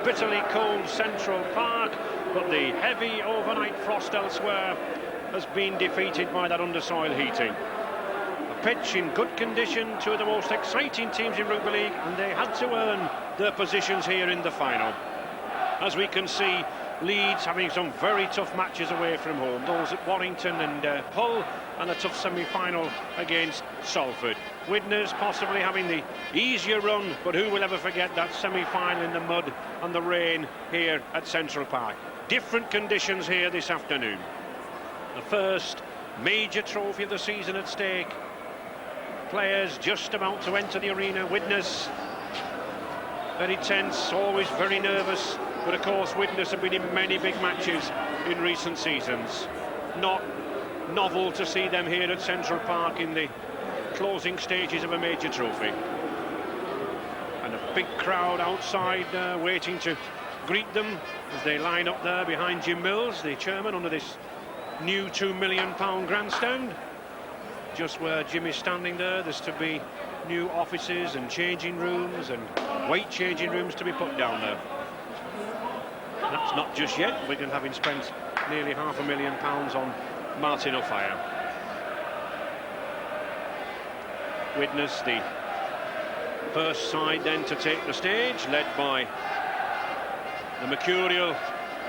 bitterly cold Central Park, but the heavy overnight frost elsewhere has been defeated by that undersoil heating. A pitch in good condition, two of the most exciting teams in Rugby League, and they had to earn their positions here in the final. As we can see, Leeds having some very tough matches away from home, those at Warrington and Hull, and a tough semi-final against Salford. Widnes possibly having the easier run, but who will ever forget that semi-final in the mud and the rain here at Central Park. Different conditions here this afternoon. The first major trophy of the season at stake. Players just about to enter the arena. Widnes very tense, always very nervous, but of course Widnes have been in many big matches in recent seasons. Not novel to see them here at Central Park in the closing stages of a major trophy. And a big crowd outside waiting to greet them as they line up there behind Jim Mills, the chairman, under this new £2 million grandstand. Just where Jim is standing there's to be new offices and changing rooms and weight changing rooms to be put down there. That's not just yet, Wigan having spent nearly £500,000 on Martin O'Fire. Widnes, the first side then to take the stage, led by the mercurial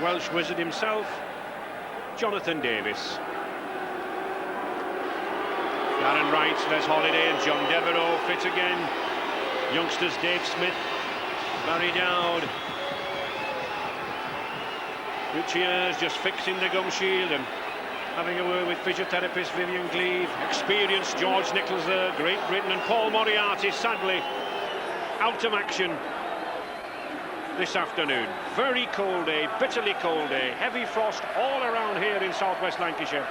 Welsh wizard himself, Jonathan Davis. Darren Wright, Les Holiday and John Devereux fit again. Youngsters Dave Smith, Barry Dowd. Richie Ayres just fixing the gum shield and having a word with physiotherapist Vivian Gleave. Experienced George Nichols there, Great Britain, and Paul Moriarty sadly out of action this afternoon. Very cold day, bitterly cold day, heavy frost all around here in southwest Lancashire.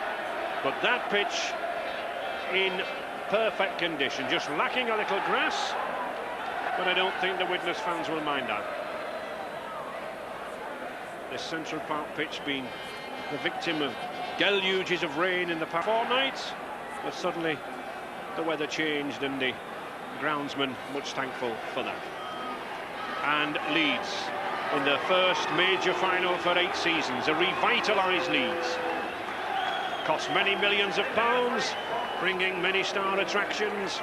But that pitch in perfect condition, just lacking a little grass, but I don't think the Widnes fans will mind that. This Central Park pitch being the victim of deluges of rain in the past fortnight, but suddenly the weather changed and the groundsman much thankful for that. And Leeds in their first major final for 8 seasons, a revitalised Leeds. Cost many millions of pounds, bringing many star attractions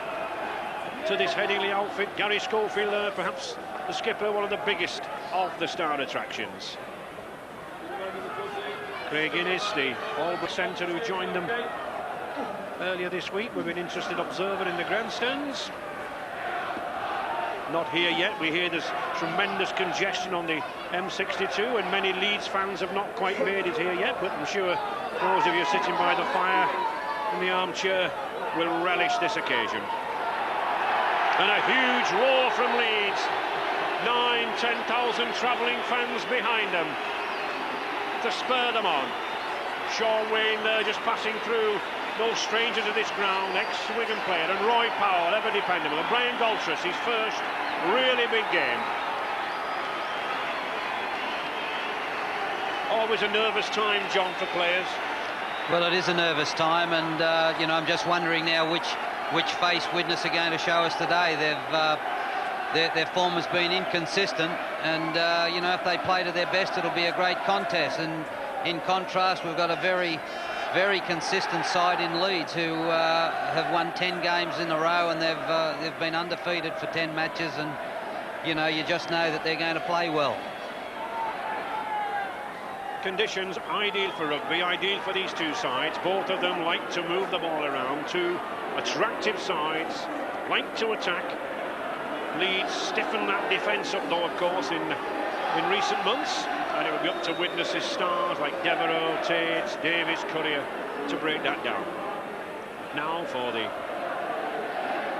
to this Headingley outfit. Gary Schofield there, perhaps the skipper, one of the biggest of the star attractions. Craig Innes, the Albury centre who joined them earlier this week, with an interested observer in the grandstands. Not here yet. We hear there's tremendous congestion on the M62 and many Leeds fans have not quite made it here yet, but I'm sure those of you sitting by the fire in the armchair will relish this occasion. And a huge roar from Leeds. 9,000-10,000 travelling fans behind them to spur them on. Sean Wayne there just passing through, no stranger to this ground, ex-Wigan player, and Roy Powell, ever dependable, and Brian Galtrus, his first really big game. Always a nervous time, John, for players. Well, it is a nervous time, and you know, I'm just wondering now which face Widnes are going to show us today. Their form has been inconsistent, and you know, if they play to their best, it'll be a great contest. And in contrast, we've got a very consistent side in Leeds who have won 10 games in a row, and they've been undefeated for 10 matches, and you know, you just know that they're going to play well. Conditions ideal for rugby, ideal for these two sides. Both of them like to move the ball around. Two attractive sides, like to attack. Leeds stiffen that defence up though, of course, in recent months, and it will be up to Widnes' stars like Devereux, Tate, Davis, Courier to break that down. Now for the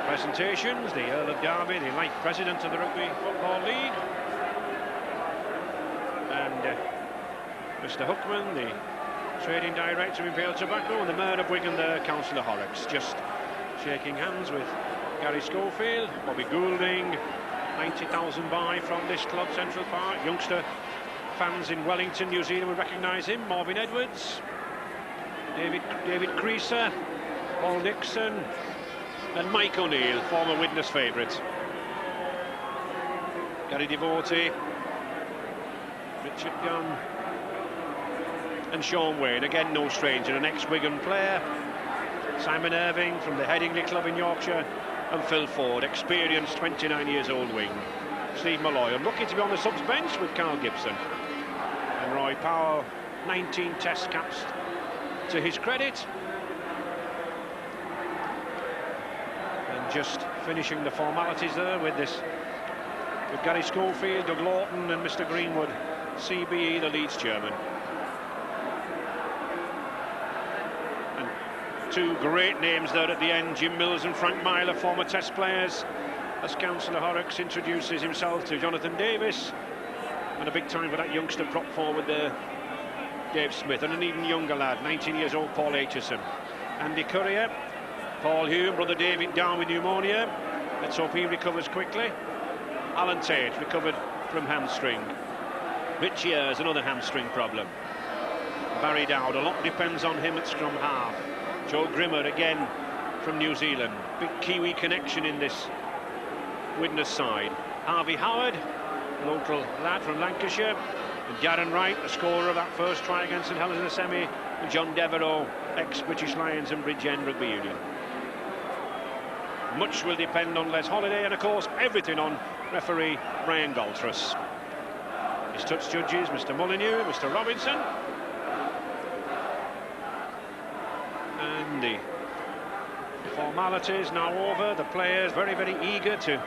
presentations, the Earl of Derby, the life president of the Rugby Football League, and Mr. Hookman, the trading director of Imperial Tobacco, and the Mayor of Wigan there, Councillor Horrocks, just shaking hands with Gary Schofield. Bobby Goulding, 90,000 by from this club, Central Park. Youngster fans in Wellington, New Zealand would recognise him. Marvin Edwards, David Creaser, Paul Nixon, and Mike O'Neill, former Widnes favourite. Gary Devotee, Richard Gunn and Sean Wade, again no stranger, an ex-Wigan player. Simon Irving from the Headingley club in Yorkshire, and Phil Ford, experienced 29 years old wing. Steve Malloy, unlucky to be on the subs bench with Carl Gibson. And Roy Powell, 19 test caps to his credit. And just finishing the formalities there with this, with Gary Schofield, Doug Lawton and Mr Greenwood, CBE, the Leeds chairman. And two great names there at the end, Jim Mills and Frank Myler, former test players, as Councillor Horrocks introduces himself to Jonathan Davis. And a big time for that youngster prop forward there, Dave Smith, and an even younger lad, 19 years old, Paul Aitchison. Andy Courier, Paul Hume, brother David down with pneumonia. Let's hope he recovers quickly. Alan Tate recovered from hamstring. Rich Ayres, another hamstring problem. Barry Dowd, a lot depends on him at scrum half. Joe Grimmer again from New Zealand. Big Kiwi connection in this Widnes side. Harvey Howard, a local lad from Lancashire. And Darren Wright, the scorer of that first try against St Helens in the semi. And John Devereux, ex-British Lions and Bridgend Rugby Union. Much will depend on Les Holiday, and of course everything on referee Brian Galtrus. His touch judges, Mr Molyneux, Mr Robinson. And the formalities now over. The players very, very eager to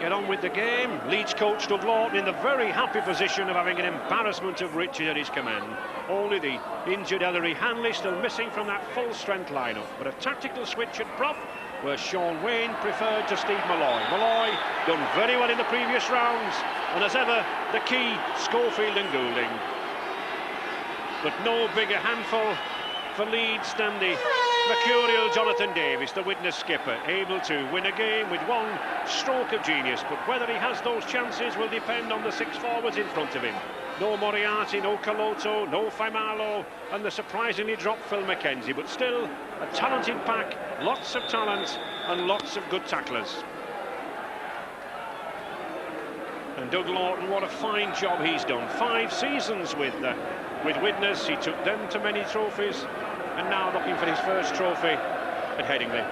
get on with the game. Leeds coach Doug Lawton in the very happy position of having an embarrassment of riches at his command. Only the injured Ellery Hanley still missing from that full-strength lineup. But a tactical switch at prop, where Sean Wayne preferred to Steve Malloy. Malloy done very well in the previous rounds, and as ever, the key, Schofield and Goulding. But no bigger handful for Leeds than the mercurial Jonathan Davis, the Widnes skipper, able to win a game with one stroke of genius. But whether he has those chances will depend on the six forwards in front of him. No Moriarty, no Caloto, no Faimalo, and the surprisingly dropped Phil Mackenzie. But still, a talented pack, lots of talent and lots of good tacklers. And Doug Lawton, what a fine job he's done. 5 seasons with Widnes. He took them to many trophies, and now looking for his first trophy at Headingley.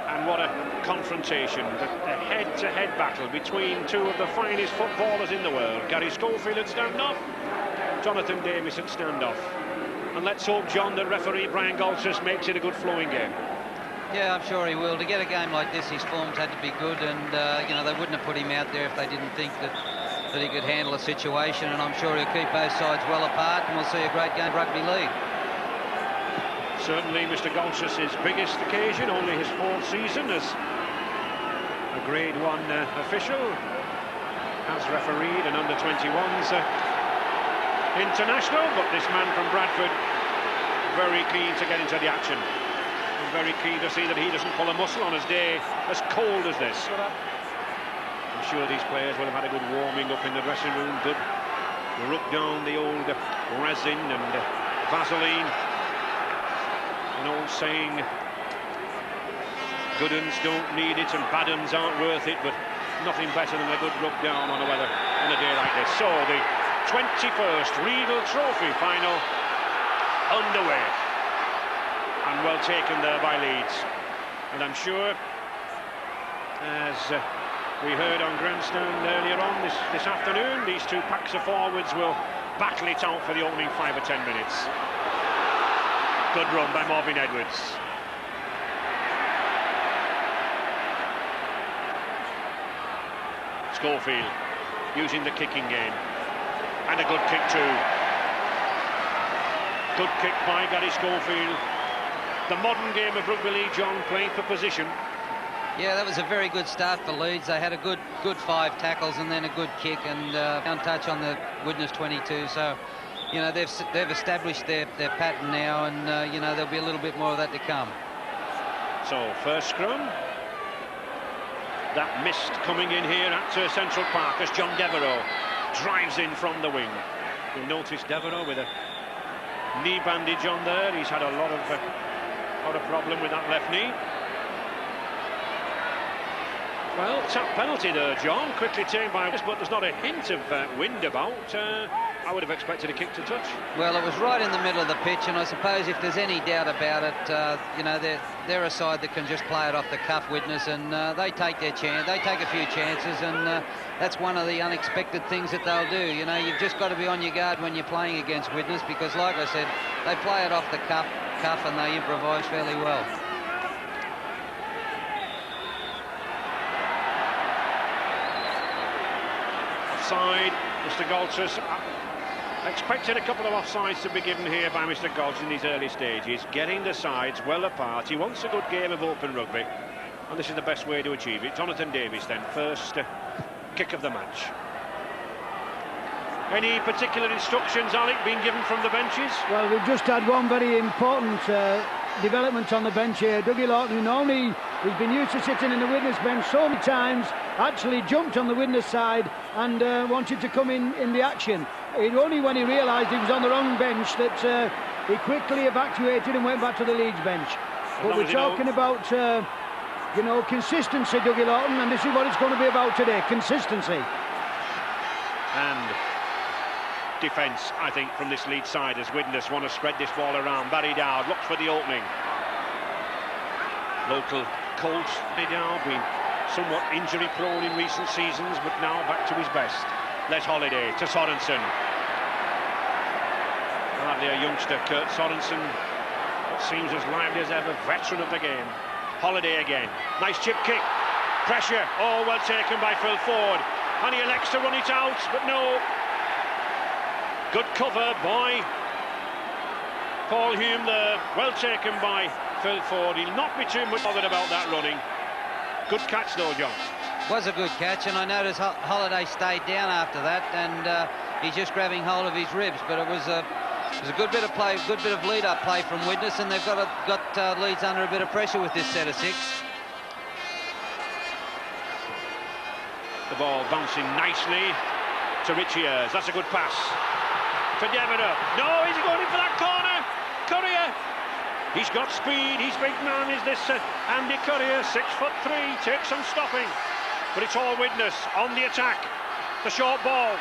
And what a confrontation, a head-to-head battle between two of the finest footballers in the world. Gary Schofield at stand-off, Jonathan Davis at stand-off. And let's hope, John, that referee Brian Galtrus makes it a good flowing game. Yeah, I'm sure he will. To get a game like this, his forms had to be good, and you know, they wouldn't have put him out there if they didn't think that he could handle a situation, and I'm sure he'll keep both sides well apart, and we'll see a great game of rugby league. Certainly Mr Galtrus' biggest occasion, only his 4th season as a Grade 1 official, has refereed an under-21s international, but this man from Bradford very keen to get into the action, and very keen to see that he doesn't pull a muscle on his day as cold as this. I'm sure these players will have had a good warming up in the dressing room, good rub down the old resin and Vaseline. An old saying, good uns don't need it and bad uns aren't worth it, but nothing better than a good rub down on a day like this. So the 21st Regal Trophy final underway, and well taken there by Leeds. And I'm sure, as we heard on grandstand earlier on this afternoon, these two packs of forwards will battle it out for the opening 5 or 10 minutes. Good run by Marvin Edwards. Schofield using the kicking game, and a good kick too. Good kick by Gary Schofield. The modern game of rugby league, John, playing for position. Yeah, that was a very good start for Leeds. They had a good 5 tackles and then a good kick, and one touch on the Widnes 22. So, you know, they've established their pattern now, and you know, there'll be a little bit more of that to come. So first scrum, that mist coming in here at Central Park as John Devereux drives in from the wing. You'll notice Devereux with a knee bandage on there. He's had a lot of problem with that left knee. Well, tap penalty there, John. Quickly taken by us, but there's not a hint of wind about. I would have expected a kick to touch. Well, it was right in the middle of the pitch, and I suppose if there's any doubt about it, you know, they're a side that can just play it off the cuff, Widnes, and they take their chance. They take a few chances, and that's one of the unexpected things that they'll do. You know, you've just got to be on your guard when you're playing against Widnes, because, like I said, they play it off the cuff and they improvise fairly well. Offside, Mr. Galters expected a couple of offsides to be given here by Mr. Galters in these early stages, getting the sides well apart. He wants a good game of open rugby, and this is the best way to achieve it. Jonathan Davies then, first kick of the match. Any particular instructions, Alec, being given from the benches? Well, we've just had one very important development on the bench here. Dougie Lawton, who normally has been used to sitting in the Widnes bench so many times, actually jumped on the Widnes side and wanted to come in the action. It only when he realised he was on the wrong bench that he quickly evacuated and went back to the Leeds bench. But we're talking about, you know, consistency, Dougie Lawton, and this is what it's going to be about today, consistency. And defence, I think, from this Leeds side as Widnes want to spread this ball around. Barry Dowd looks for the opening. Local Colt, Barry Dowd, been somewhat injury prone in recent seasons, but now back to his best. Les Holiday to Sorensen. Hardly a youngster, Kurt Sorensen. Seems as lively as ever, veteran of the game. Holiday again, nice chip kick. Pressure, oh, well taken by Phil Ford. And he elects to run it out, but no. Good cover by Paul Hume there, well taken by Phil Ford. He'll not be too much bothered about that running. Good catch though, John. Was a good catch, and I noticed Holiday stayed down after that, and he's just grabbing hold of his ribs. But it was a good bit of play, good bit of lead-up play from Widnes, and they've got Leeds under a bit of pressure with this set of six. The ball bouncing nicely to Richie Ayres. That's a good pass to Devereux. No, he's going in for that corner. Courier. He's got speed. He's big man. Is this Andy Courier? 6'3", takes some stopping. But it's all Widnes on the attack. The short ball.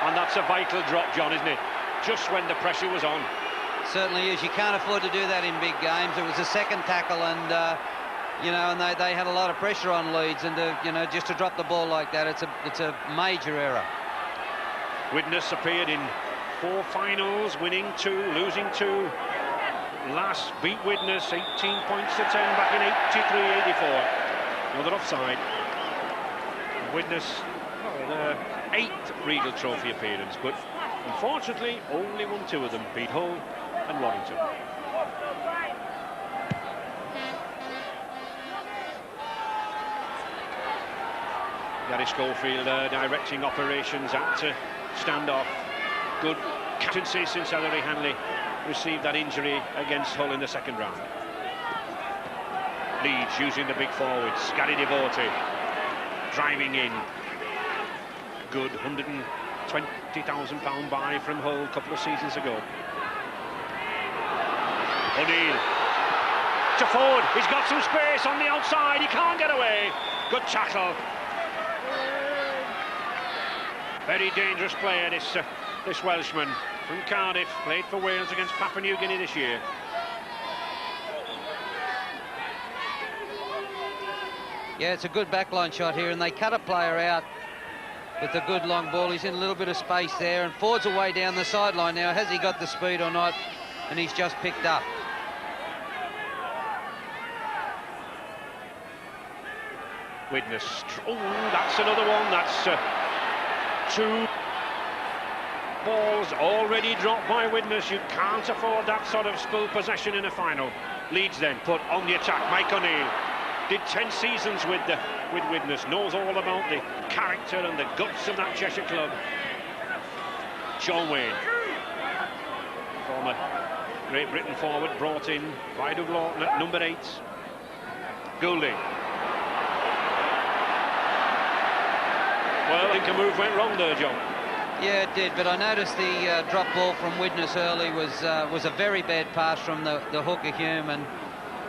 And that's a vital drop, John, isn't it? Just when the pressure was on. Certainly is. You can't afford to do that in big games. It was a second tackle, and you know, and they had a lot of pressure on Leeds, and you know, just to drop the ball like that, it's a major error. Widnes appeared in 4 finals, winning 2, losing 2. Last beat Widnes 18 points to 10 back in 83-84. Another offside. Widnes, well, their 8th Regal Trophy appearance, but unfortunately only won 2 of them, beat Hull and Warrington. Gary Schofield directing operations at standoff. Good captaincy since Ellery Hanley received that injury against Hull in the second round. Leeds using the big forwards. Gary Devote driving in. Good £120,000 buy from Hull a couple of seasons ago. O'Neill to Ford. He's got some space on the outside. He can't get away. Good tackle. Very dangerous player, this Welshman from Cardiff. Played for Wales against Papua New Guinea this year. Yeah, it's a good backline shot here, and they cut a player out with a good long ball. He's in a little bit of space there, and Ford's away down the sideline now. Has he got the speed or not? And he's just picked up. Widnes. Oh, that's another one. That's 2 balls already dropped by Widnes. You can't afford that sort of spill possession in a final. Leeds then put on the attack. Mike O'Neill did 10 seasons with Widnes, knows all about the character and the guts of that Cheshire club. Sean Wayne, former Great Britain forward, brought in by Doug Lawton at number 8. Goulding. Well, I think a move went wrong there, John. Yeah, it did, but I noticed the drop ball from Widnes early was a very bad pass from the hooker Hume, and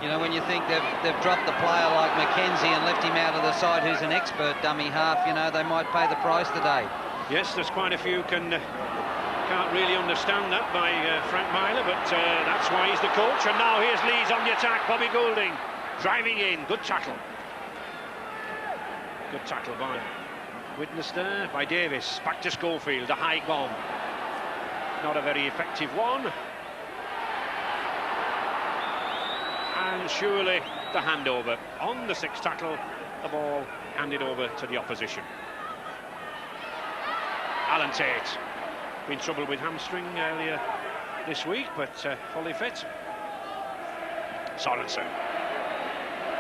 You know, when you think they've dropped the player like Mackenzie and left him out of the side, who's an expert dummy half, you know, they might pay the price today. Yes, there's quite a few can't really understand that by Frank Myler, but that's why he's the coach. And now here's Leeds on the attack. Bobby Goulding driving in. Good tackle. Good tackle by Widnes there, by Davis. Back to Schofield, a high bomb. Not a very effective one. And surely the handover. On the sixth tackle, the ball handed over to the opposition. Alan Tate. Been trouble with hamstring earlier this week, but fully fit. Sorensen.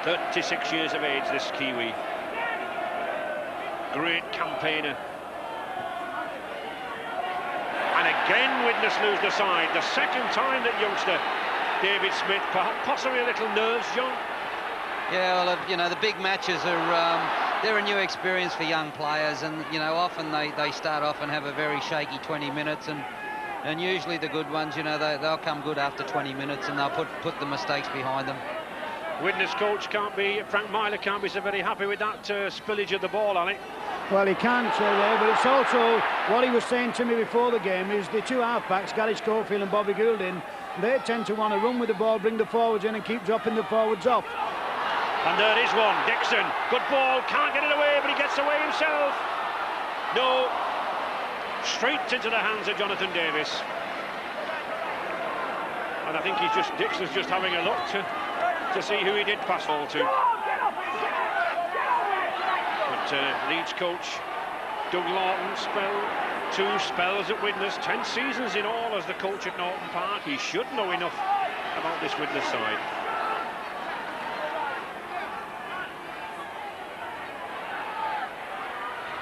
36 years of age, this Kiwi. Great campaigner. And again, Widnes lose the side. The second time that youngster David Smith, possibly a little nerves, John. Yeah, well, you know, the big matches are they're a new experience for young players, and you know, often they start off and have a very shaky 20 minutes, and usually the good ones, you know, they'll come good after 20 minutes, and they'll put the mistakes behind them. Widnes coach Frank Myler can't be so very happy with that spillage of the ball, Ali. Well, he can't there, but it's also what he was saying to me before the game is the two halfbacks, Gary Schofield and Bobby Goulding, they tend to want to run with the ball, bring the forwards in and keep dropping the forwards off. And there is one, Dixon, good ball, can't get it away, but he gets away himself. No, straight into the hands of Jonathan Davis. And I think Dixon's just having a look to see who he did pass ball to. But Leeds coach Doug Lawton two spells at Widnes, 10 seasons in all as the coach at Norton Park. He should know enough about this Widnes side.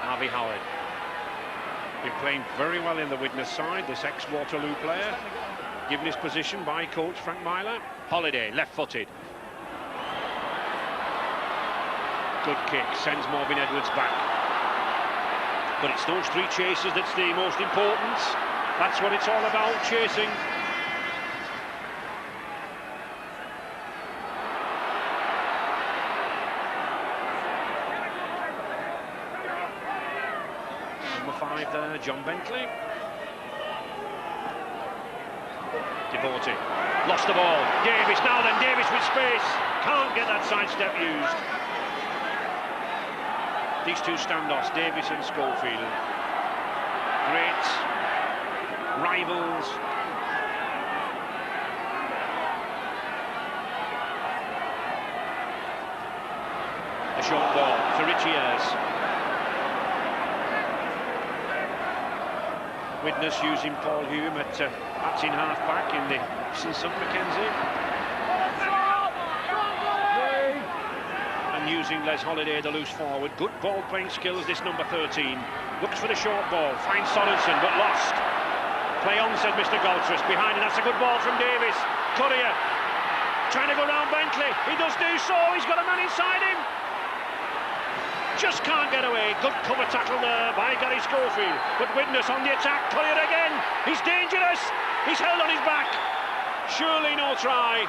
Harvey Howard. Been playing very well in the Widnes side, this ex-Waterloo player. Given his position by coach Frank Myler. Holiday, left-footed. Good kick, sends Morgan Edwards back. But it's those three chases that's the most important. That's what it's all about, chasing. Number 5 there, John Bentley. Devoted. Lost the ball. Davis, now then, Davis with space. Can't get that sidestep used. These two standoffs, Davis and Schofield. Great rivals. A short ball for Richie Ayres. Widnes using Paul Hume at in half-back in the absence of Mackenzie. And using Les Holiday, the loose forward. Good ball-playing skills, this number 13. Looks for the short ball, finds Sorensen, but lost. Play on, said Mr. Goldsworth. Behind, and that's a good ball from Davis. Courier trying to go round Bentley. He does do so. He's got a man inside him. Just can't get away. Good cover tackle there by Gary Schofield. But Widnes on the attack. Courier again. He's dangerous. He's held on his back. Surely no try.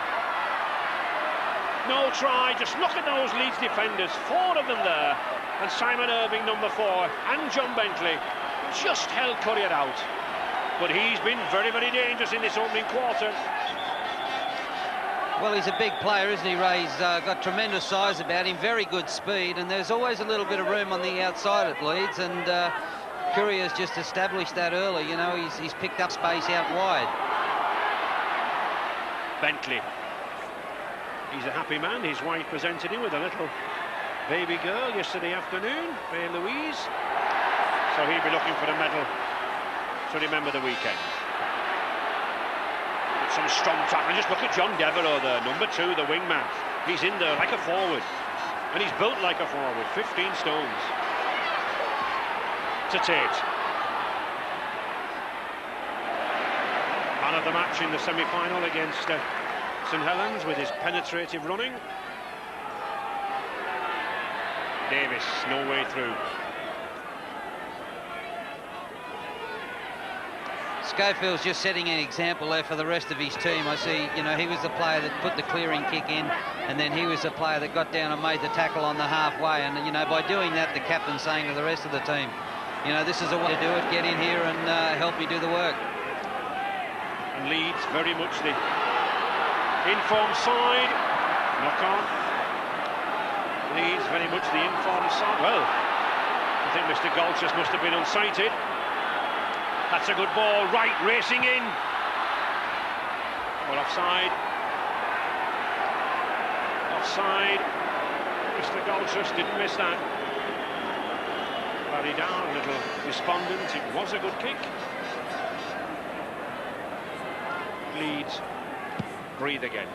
No try. Just look at those Leeds defenders. 4 of them there. And Simon Irving, number 4, and John Bentley just held Courier out. But he's been very, very dangerous in this opening quarter. Well, he's a big player, isn't he, Ray? He's got tremendous size about him, very good speed, and there's always a little bit of room on the outside at Leeds, and Courier's just established that early. You know, he's picked up space out wide. Bentley. He's a happy man. His wife presented him with a little baby girl yesterday afternoon, Faye Louise. So he'll be looking for a medal to remember the weekend. With some strong tackling. Just look at John Devereux there, number 2, the wingman. He's in there like a forward. And he's built like a forward, 15 stones. To Tate. Man of the match in the semi-final against St Helens with his penetrative running. Davis, no way through. Schofield's just setting an example there for the rest of his team. I see, you know, he was the player that put the clearing kick in, and then he was the player that got down and made the tackle on the halfway. And, you know, by doing that, the captain's saying to the rest of the team, you know, this is a way to do it. Get in here and help me do the work. And Leeds very much the informed side. Knock on. Leeds very much the informed side. Well, I think Mr. Golchus must have been unsighted. That's a good ball, right, racing in. Well, offside. Offside. Mr. Golchus didn't miss that. Barry down, a little despondent. It was a good kick. Leeds breathe again.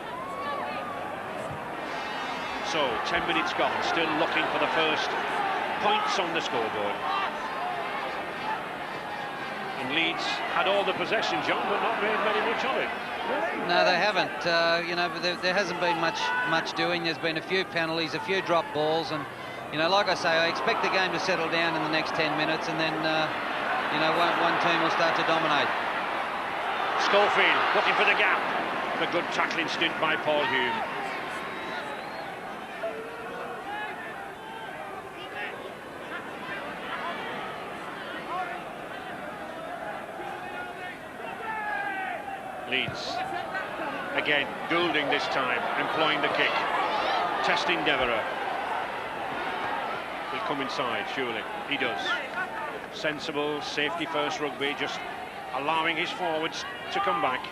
So, 10 minutes gone, still looking for the first points on the scoreboard. And Leeds had all the possession, John, but not made very much of it. No, they haven't. You know, but there hasn't been much doing. There's been a few penalties, a few drop balls, and you know, like I say, I expect the game to settle down in the next 10 minutes, and then you know, one team will start to dominate. Schofield looking for the gap. A good tackling stint by Paul Hume. Leeds again, Goulding this time, employing the kick, testing Devereux. He'll come inside, surely. He does. Sensible, safety first rugby, just allowing his forwards to come back.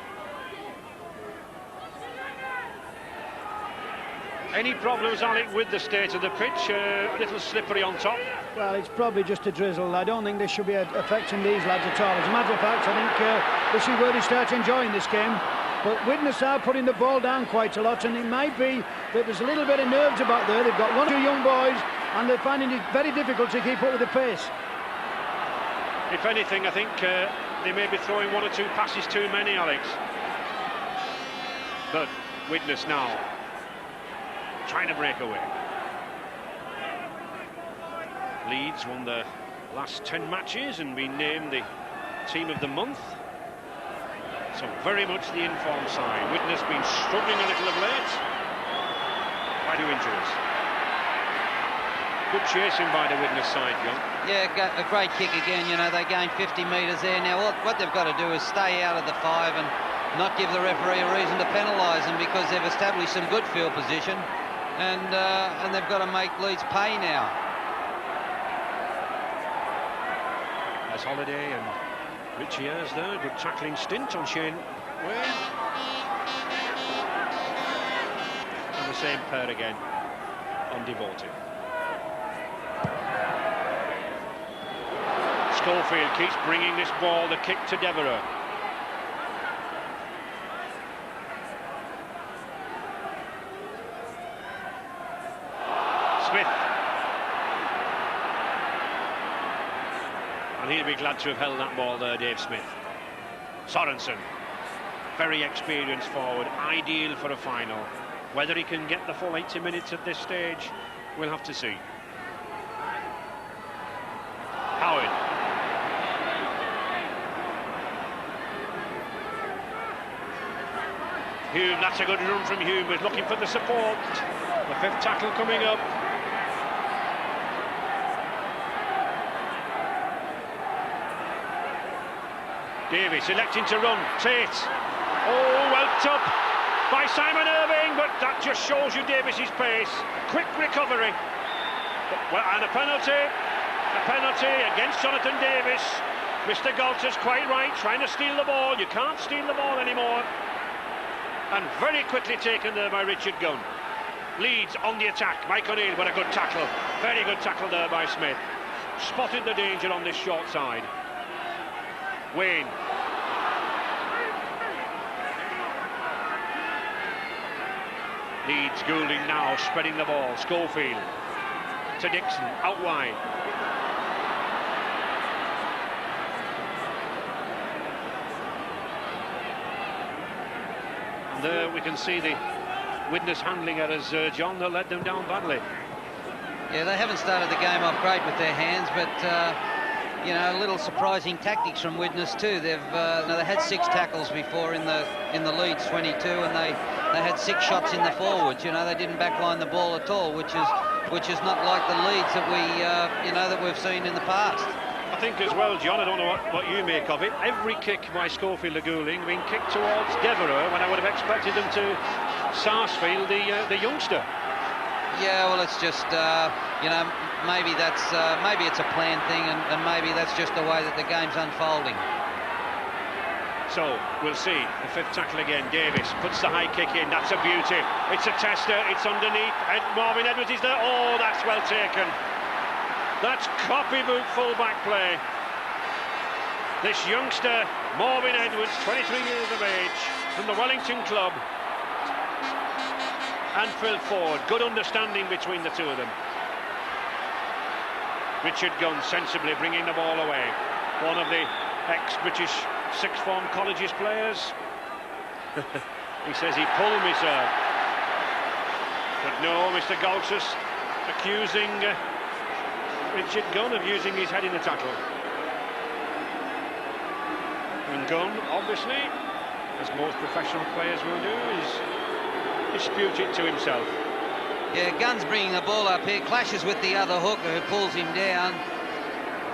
Any problems, Alec, with the state of the pitch? A little slippery on top. Well, it's probably just a drizzle. I don't think this should be affecting these lads at all. As a matter of fact, I think this is where they start enjoying this game. But Widnes are putting the ball down quite a lot, and it might be that there's a little bit of nerves about there. They've got 1 or 2 young boys, and they're finding it very difficult to keep up with the pace. If anything, I think they may be throwing 1 or 2 passes too many, Alex. But Widnes now trying to break away. Leeds won the last 10 matches and been named the team of the month. So very much the informed side. Widnes been struggling a little of late. Quite 2 injuries. Good chasing by the Widnes side, John. Yeah, a great kick again. You know, they gained 50 metres there. Now, what they've got to do is stay out of the 5 and not give the referee a reason to penalise them, because they've established some good field position, and they've got to make Leeds pay now. As Holiday and Richie Ayres there, good tackling stint on Shane Wayne. And the same pair again on Devoted. Schofield keeps bringing this ball, the kick to Devereux. Smith. And he'll be glad to have held that ball there, Dave Smith. Sorensen, very experienced forward, ideal for a final. Whether he can get the full 80 minutes at this stage, we'll have to see. Howard. Hume, that's a good run from Hume, is looking for the support. The 5th tackle coming up. Davis electing to run. Tate. Oh, well up by Simon Irving, but that just shows you Davis's pace. Quick recovery. Well, and a penalty. A penalty against Jonathan Davis. Mr. Golchus quite right, trying to steal the ball. You can't steal the ball anymore. And very quickly taken there by Richard Gunn. Leeds on the attack. Mike O'Neill, but a good tackle. Very good tackle there by Smith. Spotted the danger on this short side. Wayne. Leeds Goulding now spreading the ball. Schofield to Dixon, out wide. And there we can see the Widnes handling errors, John, that led them down badly. Yeah, they haven't started the game off great with their hands, but you know, a little surprising tactics from Widnes too. They've they had 6 tackles before in the Leeds 22, and they had 6 shots in the forwards. You know, they didn't backline the ball at all, which is not like the Leeds that that we've seen in the past. I think as well, John, I don't know what you make of it. Every kick by Schofield or Goulding being kicked towards Devereux when I would have expected them to Sarsfield, the youngster. Yeah, well, it's just maybe it's a planned thing, and maybe that's just the way that the game's unfolding. So we'll see the 5th tackle again. Davis puts the high kick in. That's a beauty. It's a tester. It's underneath. And Marvin Edwards is there. Oh, that's well taken. That's copybook full-back play. This youngster, Marvin Edwards, 23 years of age, from the Wellington club, and Phil Ford. Good understanding between the two of them. Richard Gunn sensibly bringing the ball away. One of the ex-British sixth form colleges players. He says he pulled me, sir. But no, Mr. Goltzus accusing Richard Gunn of using his head in the tackle. And Gunn, obviously, as most professional players will do, is dispute it to himself. Yeah, Gunn's bringing the ball up here, clashes with the other hooker who pulls him down,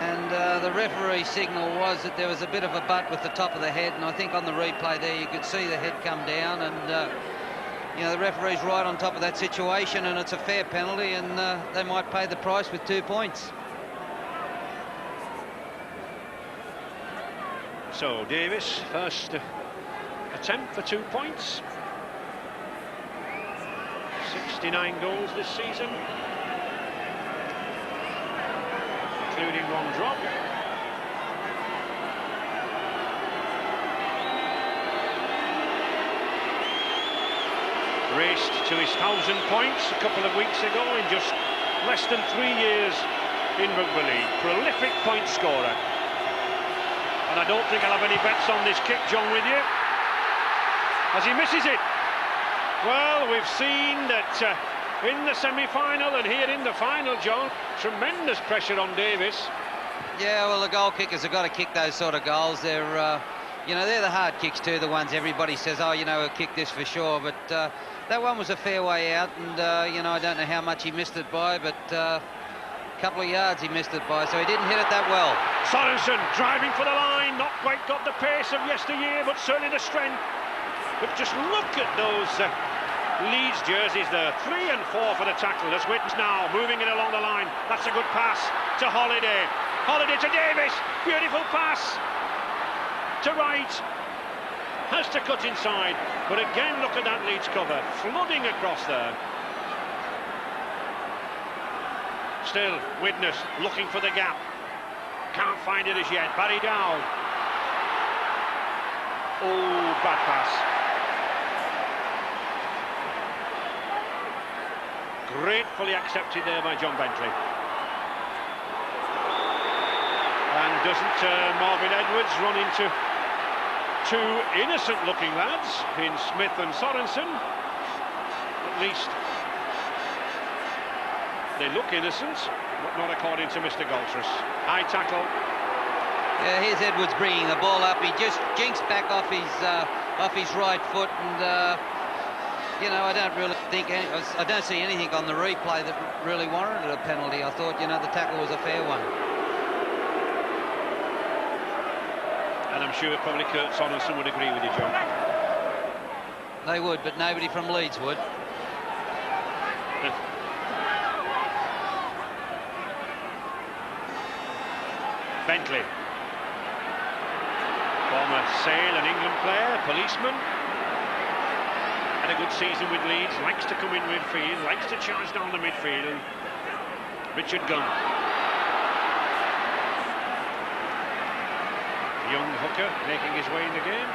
and the referee signal was that there was a bit of a butt with the top of the head, and I think on the replay there you could see the head come down, and the referee's right on top of that situation, and it's a fair penalty, and they might pay the price with 2 points. So Davis, first attempt for 2 points. 69 goals this season, including 1 drop. Raced to his 1,000 points a couple of weeks ago in just less than 3 years in rugby league. Prolific point scorer. And I don't think I'll have any bets on this kick, John, with you, as he misses it. Well, we've seen that in the semi-final and here in the final, John, tremendous pressure on Davis. Yeah, well, the goal kickers have got to kick those sort of goals. They're, they're the hard kicks too, the ones everybody says, oh, we'll kick this for sure. But that one was a fair way out, and, I don't know how much he missed it by, but a couple of yards he missed it by, so he didn't hit it that well. Sorensen driving for the line, not quite got the pace of yesteryear, but certainly the strength. But just look at those Leeds jerseys there, 3 and 4 for the tackle. As Widnes now moving it along the line. That's a good pass to Holiday. Holiday to Davis. Beautiful pass to Wright. Has to cut inside. But again, look at that Leeds cover flooding across there. Still, Widnes looking for the gap. Can't find it as yet. Barry down. Oh, bad pass. Gratefully accepted there by John Bentley. And doesn't Marvin Edwards run into 2 innocent-looking lads in Smith and Sorensen? At least they look innocent, but not according to Mr. Goltzus. High tackle. Yeah, here's Edwards bringing the ball up. He just jinxed back off his right foot, and I don't see anything on the replay that really warranted a penalty. I thought, the tackle was a fair one. And I'm sure probably Kurt Sorensen would agree with you, John. They would, but nobody from Leeds would. Bentley. Former Sale and England player, policeman. Had a good season with Leeds, likes to come in midfield, likes to charge down the midfield. Richard Gunn. Young hooker making his way in the game.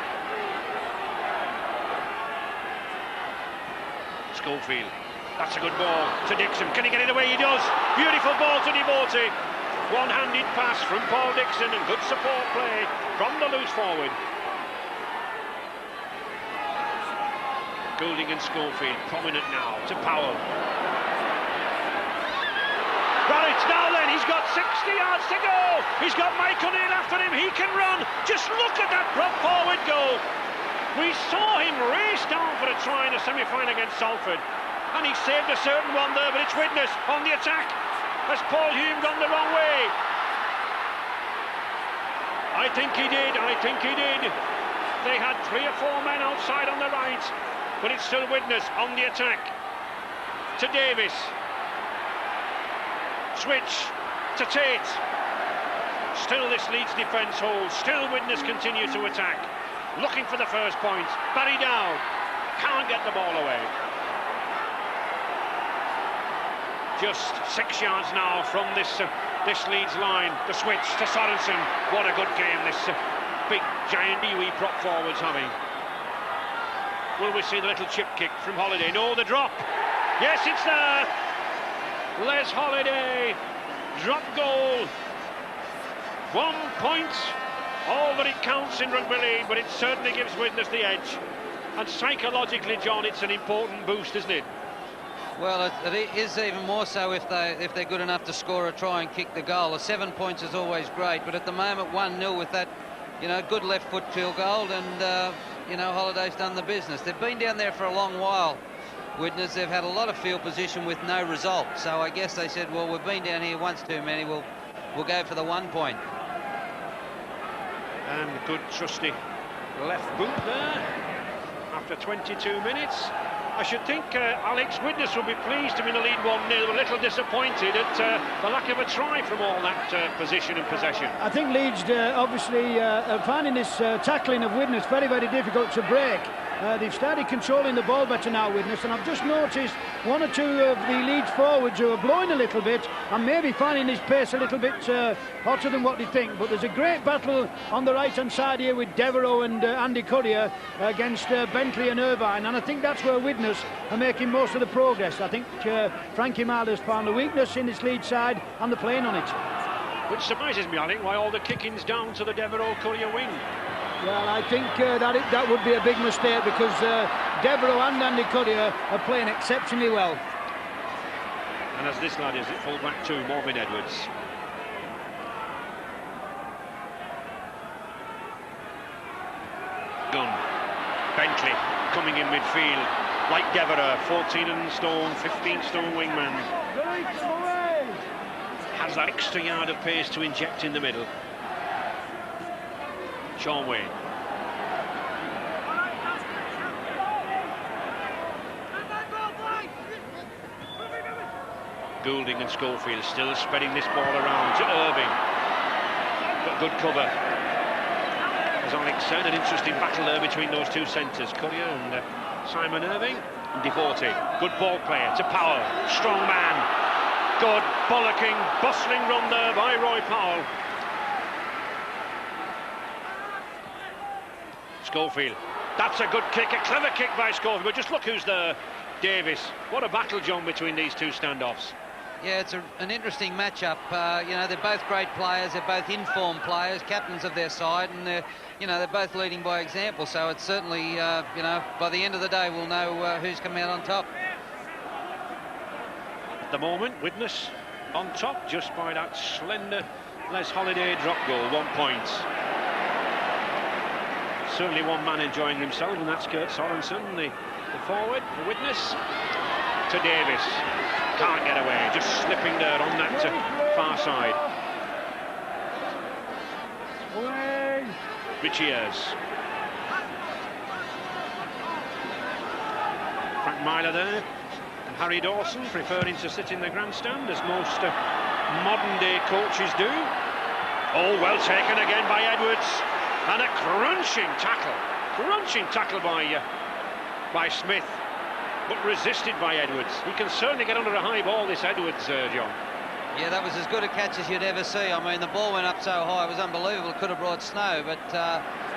Schofield. That's a good ball to Dixon. Can he get it away? He does. Beautiful ball to Devote. One-handed pass from Paul Dixon and good support play from the loose forward. Goulding and Schofield prominent now to Powell. Right, now then, he's got 60 yards to go. He's got Michael Neal after him. He can run. Just look at that drop forward goal. We saw him race down for a try in a semi-final against Salford, and he saved a certain one there, but it's Widnes on the attack as Paul Hume gone the wrong way. I think he did. They had 3 or 4 men outside on the right, but it's still Widnes on the attack. To Davis. Switch to Tate. Still this Leeds defence holds. Still Widnes continue to attack. Looking for the first point. Barry down. Can't get the ball away. Just 6 yards now from this Leeds line. The switch to Sorensen. What a good game this big giant Iwi prop forwards having. Will we see the little chip kick from Holiday? No, the drop. Yes, it's there. Les Holiday. Drop goal. 1 point. All that it counts in rugby league, but it certainly gives Widnes the edge. And psychologically, John, it's an important boost, isn't it? Well, it is even more so if they're good enough to score a try and kick the goal. The 7 points is always great, but at the moment 1-0 with that, good left foot field goal, and Holiday's done the business. They've been down there for a long while. Widnes, they've had a lot of field position with no result, so I guess they said, well, we've been down here once too many, we'll go for the 1 point. And good trusty left boot there after 22 minutes. I should think Alex Widnes will be pleased to be in the lead 1-0, a little disappointed at the lack of a try from all that position and possession. I think Leeds obviously are finding this tackling of Widnes very, very difficult to break. They've started controlling the ball better now, Widnes, and I've just noticed 1 or 2 of the Leeds forwards who are blowing a little bit and maybe finding his pace a little bit hotter than what they think. But there's a great battle on the right-hand side here with Devereux and Andy Currier against Bentley and Irvine, and I think that's where Widnes are making most of the progress. I think Frankie Marler's found the weakness in this Leeds side and they're playing on it. Which surprises me, I think, why all the kicking's down to the Devereux-Currier wing. Well, I think that would be a big mistake because Devereux and Andy Currier are playing exceptionally well. And as this lad is at full back too, Morvin Edwards. Gunn. Bentley coming in midfield. Like Devereux, 14 stone, 15 stone wingman. Has that extra yard of pace to inject in the middle. Sean Wayne. Goulding and Schofield still spreading this ball around to Irving. But good cover. As Alex said, an interesting battle there between those two centres, Currier and Simon Irving. And Devote, good ball player to Powell. Strong man. Good bollocking, bustling run there by Roy Powell. Schofield, that's a good kick, a clever kick by Schofield, but just look who's there. Davis. What a battle, John, between these two standoffs. Yeah, it's an interesting matchup. They're both great players, they're both informed players, captains of their side, and they're both leading by example, so it's certainly, by the end of the day we'll know who's come out on top. At the moment, Widnes on top just by that slender Les Holiday drop goal, 1 point. Certainly one man enjoying himself, and that's Kurt Sorensen, the forward for Widnes. To Davis. Can't get away, just slipping there on that far side. Richie Ayres. Frank Myler there. And Harry Dawson preferring to sit in the grandstand, as most modern-day coaches do. Oh, well taken again by Edwards. And a crunching tackle by Smith, but resisted by Edwards. He can certainly get under a high ball, this Edwards, John. Yeah, that was as good a catch as you'd ever see. I mean, the ball went up so high, it was unbelievable. It could have brought snow, but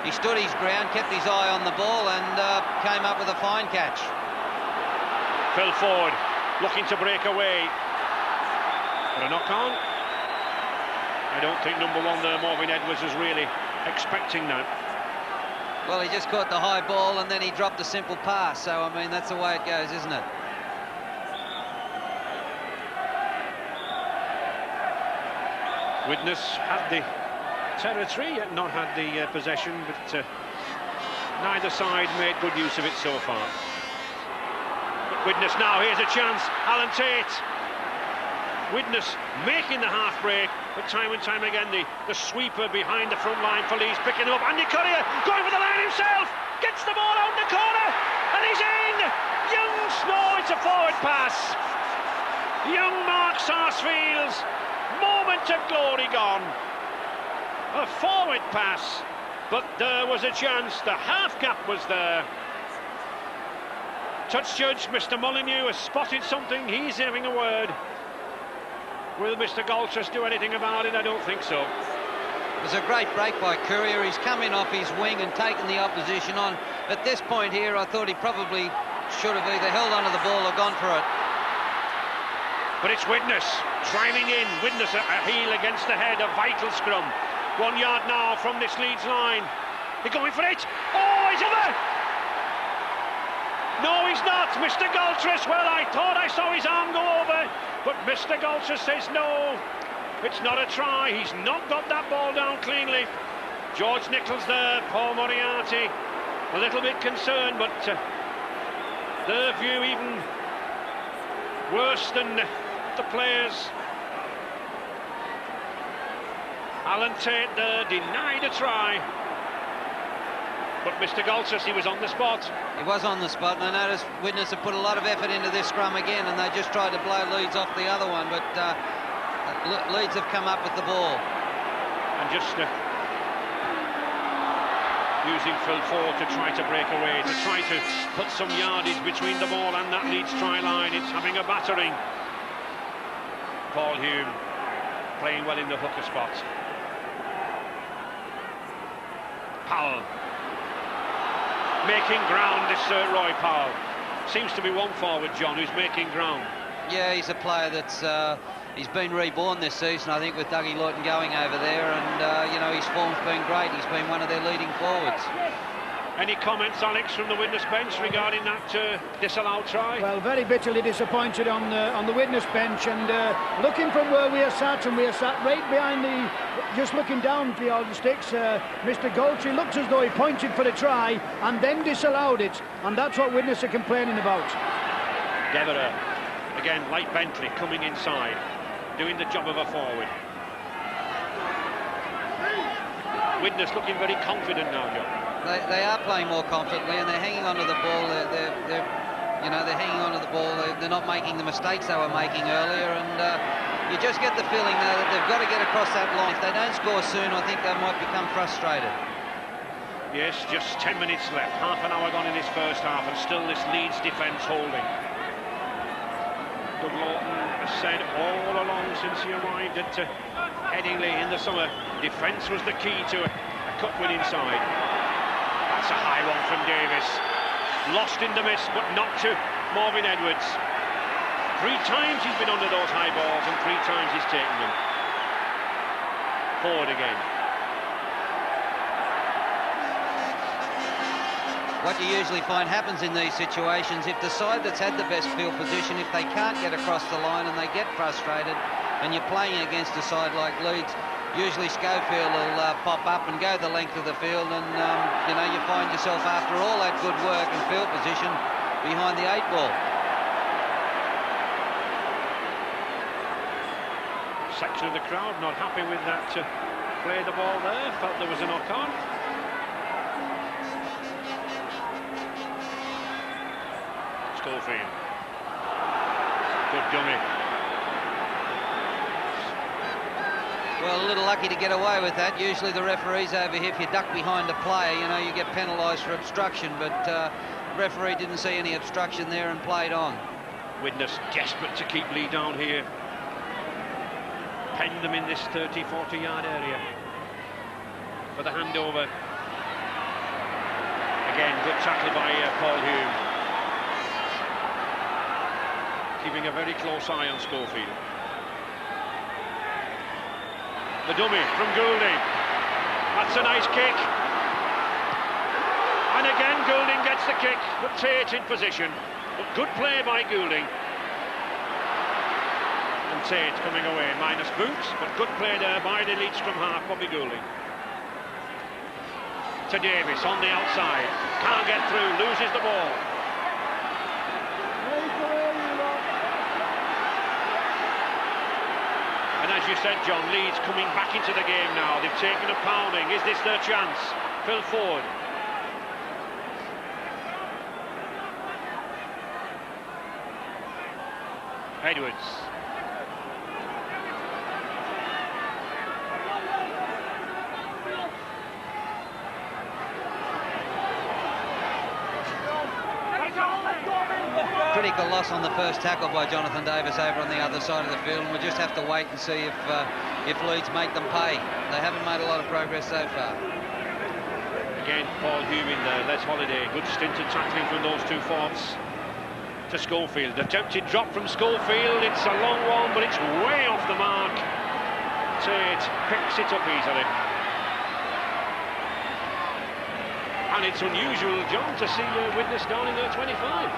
he stood his ground, kept his eye on the ball, and came up with a fine catch. Phil Ford looking to break away. But a knock on. I don't think number 1 there, Morvin Edwards, was really expecting that. Well, he just caught the high ball and then he dropped a simple pass, so I mean that's the way it goes, isn't it? Widnes had the territory, yet not had the possession, but neither side made good use of it so far. But Widnes now, here's a chance. Alan Tate. Widnes making the half break, but time and time again the sweeper behind the front line for Leeds picking him up. Andy Currier going for the line himself, gets the ball out in the corner, and he's in! Young Snow, it's a forward pass. Young Mark Sarsfield's moment of glory gone. A forward pass, but there was a chance. The half gap was there. Touch judge Mr. Molyneux has spotted something. He's having a word. Will Mr. Golchus do anything about it? I don't think so. It was a great break by Courier. He's come in off his wing and taken the opposition on. At this point here, I thought he probably should have either held onto the ball or gone for it. But it's Widnes driving in. Widnes a heel against the head, a vital scrum. 1 yard now from this Leeds line. They're going for it. Oh, he's over! No, he's not. Mr. Golchus, well, I thought I saw his arm go over, but Mr. Golchus says no. It's not a try. He's not got that ball down cleanly. George Nichols there, Paul Moriarty, a little bit concerned, but their view even worse than the players. Alan Tate there, denied a try. But Mr. Golchus, he was on the spot. He was on the spot, and I noticed Widnes have put a lot of effort into this scrum again, and they just tried to blow Leeds off the other one, but Leeds have come up with the ball. And just using Phil Ford to try to break away, to try to put some yardage between the ball and that Leeds try line. It's having a battering. Paul Hume playing well in the hooker spot. Powell making ground, this Roy Powell. Seems to be one forward, John, who's making ground. Yeah, he's a player that's he's been reborn this season, I think, with Dougie Lawton going over there, and you know, his form's been great. He's been one of their leading forwards. Any comments, Alex, from the Widnes bench regarding that disallowed try? Well, very bitterly disappointed on the Widnes bench, and looking from where we are sat, and we are sat right behind the, just looking down the old sticks, Mr. Golchie looked as though he pointed for a try and then disallowed it, and that's what Widnes are complaining about. Devereux, again, like Bentley, coming inside, doing the job of a forward. Widnes looking very confident now, John. They are playing more confidently, and they're hanging onto the ball. They're hanging onto the ball. They're not making the mistakes they were making earlier, and you just get the feeling now that they've got to get across that line. If they don't score soon, I think they might become frustrated. Yes, just 10 minutes left. Half an hour gone in this first half, and still this Leeds defence holding. Doug Lawton has said all along since he arrived at Headingley in the summer, defence was the key to a cup win inside. That's a high one from Davis. Lost in the mist, but not to Marvin Edwards. 3 times he's been under those high balls, and 3 times he's taken them. Forward again. What you usually find happens in these situations, if the side that's had the best field position, if they can't get across the line and they get frustrated, and you're playing against a side like Leeds, usually Schofield will pop up and go the length of the field, and you know, you find yourself after all that good work and field position behind the 8 ball. Section of the crowd not happy with that play the ball there, felt there was a knock on. Schofield, good dummy. Well, a little lucky to get away with that. Usually the referees over here, if you duck behind a player, you know, you get penalised for obstruction, but the referee didn't see any obstruction there and played on. Widnes desperate to keep Lee down here. Pen them in this 30-40 yard area for the handover. Again, good tackle by Paul Hume. Keeping a very close eye on Schofield. The dummy from Goulding. That's a nice kick. And again Goulding gets the kick, but Tate in position. But good play by Goulding. And Tate coming away, minus boots, but good play there by the Leeds scrum half, Bobby Goulding. To Davis on the outside, can't get through, loses the ball. And as you said, John, Leeds coming back into the game now. They've taken a pounding. Is this their chance? Phil Ford. Edwards. Critical loss on the first tackle by Jonathan Davis over on the other side of the field, and we'll just have to wait and see if Leeds make them pay. They haven't made a lot of progress so far. Again, Paul Hume in there, Les Holiday, good stint of tackling from those two forwards. To Schofield, attempted drop from Schofield, it's a long one, but it's way off the mark. Tate picks it up easily. And it's unusual, John, to see Widnes down in their 25.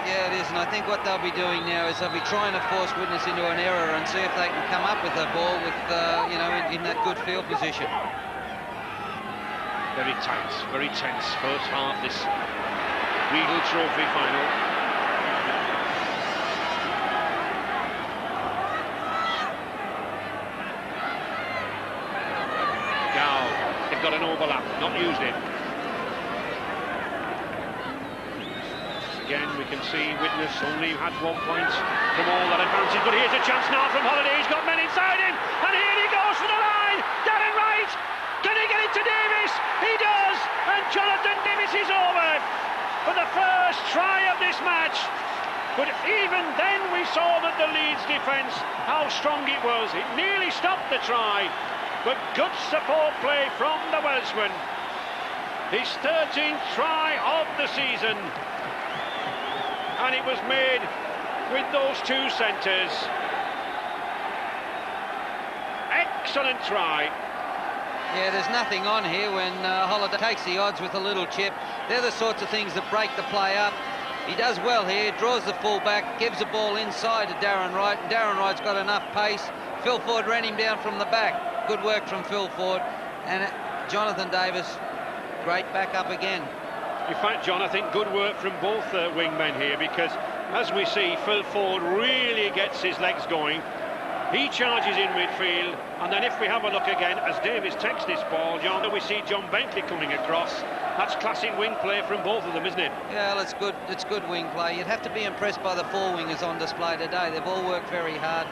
Yeah, it is, and I think what they'll be doing now is they'll be trying to force Widnes into an error and see if they can come up with the ball with, you know, in that good field position. Very tight, very tense first half this Regal Trophy final. Now they've got an overlap, not used it. Again, we can see Widnes only had 1 point from all that advantage, but here's a chance now from Holiday. He's got men inside him, and here he goes for the line. Darren Wright, can he get it to Davis? He does, and Jonathan Davis is over for the first try of this match. But even then we saw that the Leeds defence, how strong it was. It nearly stopped the try, but good support play from the Welshman. His 13th try of the season. And it was made with those two centres. Excellent try. Yeah, there's nothing on here when Holiday takes the odds with a little chip. They're the sorts of things that break the play up. He does well here, draws the full-back, gives the ball inside to Darren Wright, and Darren Wright's got enough pace. Phil Ford ran him down from the back. Good work from Phil Ford. And Jonathan Davis, great backup again. In fact, John, I think good work from both wingmen here, because as we see, Phil Ford really gets his legs going. He charges in midfield, and then if we have a look again, as Davis takes this ball, John, we see John Bentley coming across. That's classic wing play from both of them, isn't it? Yeah, well, it's good wing play. You'd have to be impressed by the four wingers on display today. They've all worked very hard,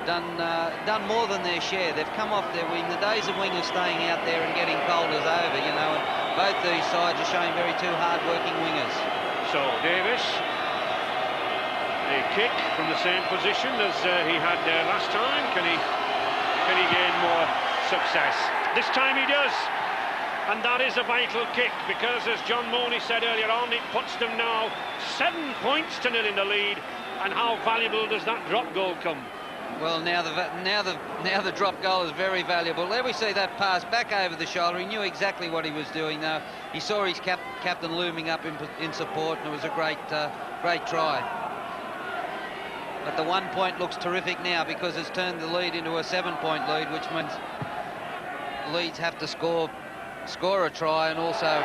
done more than their share. They've come off their wing. The days of wingers staying out there and getting cold is over, you know, and both these sides are showing two hard-working wingers. So, Davis, a kick from the same position as he had last time. Can he gain more success? This time he does. And that is a vital kick, because as John Mooney said earlier on, it puts them now 7 points to 0 in the lead. And how valuable does that drop goal come? Well, now the drop goal is very valuable. There we see that pass back over the shoulder. He knew exactly what he was doing now. He saw his captain looming up in support, and it was a great try. But the 1 point looks terrific now, because it's turned the lead into a 7-point lead, which means Leeds have to score a try and also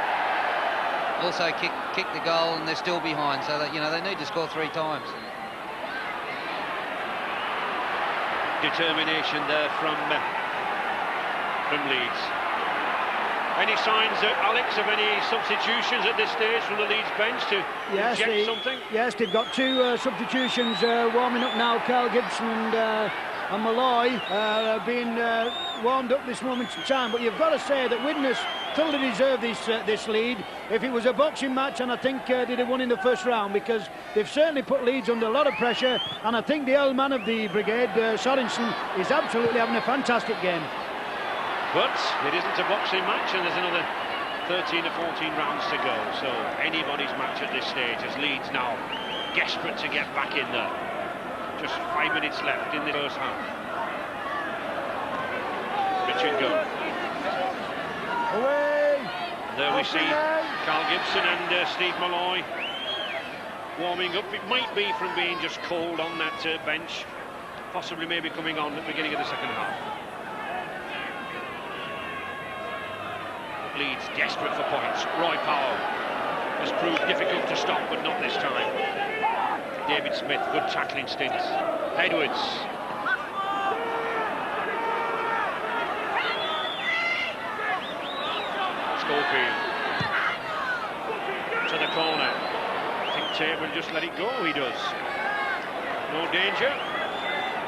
kick the goal, and they're still behind, so that, you know, they need to score 3 times. Determination there from Leeds. Any signs, Alex, of any substitutions at this stage from the Leeds bench to inject something? Yes, they've got 2 substitutions warming up now. Carl Gibson and Malloy have been warmed up this moment in time. But you've got to say that Widnes totally deserve this lead. If it was a boxing match, and I think they'd have won in the first round, because they've certainly put Leeds under a lot of pressure. And I think the old man of the brigade, Sorensen, is absolutely having a fantastic game. But it isn't a boxing match, and there's another 13 or 14 rounds to go. So anybody's match at this stage, as Leeds now desperate to get back in there. Just 5 minutes left in the first half. Richard Gunn. Away! There we see Carl Gibson and Steve Malloy warming up. It might be from being just cold on that bench. possibly maybe coming on at the beginning of the second half. Leeds desperate for points. Roy Powell has proved difficult to stop, but not this time. David Smith, good tackling stints. Edwards. Schofield to the corner. I think Tate will just let it go. He does. No danger.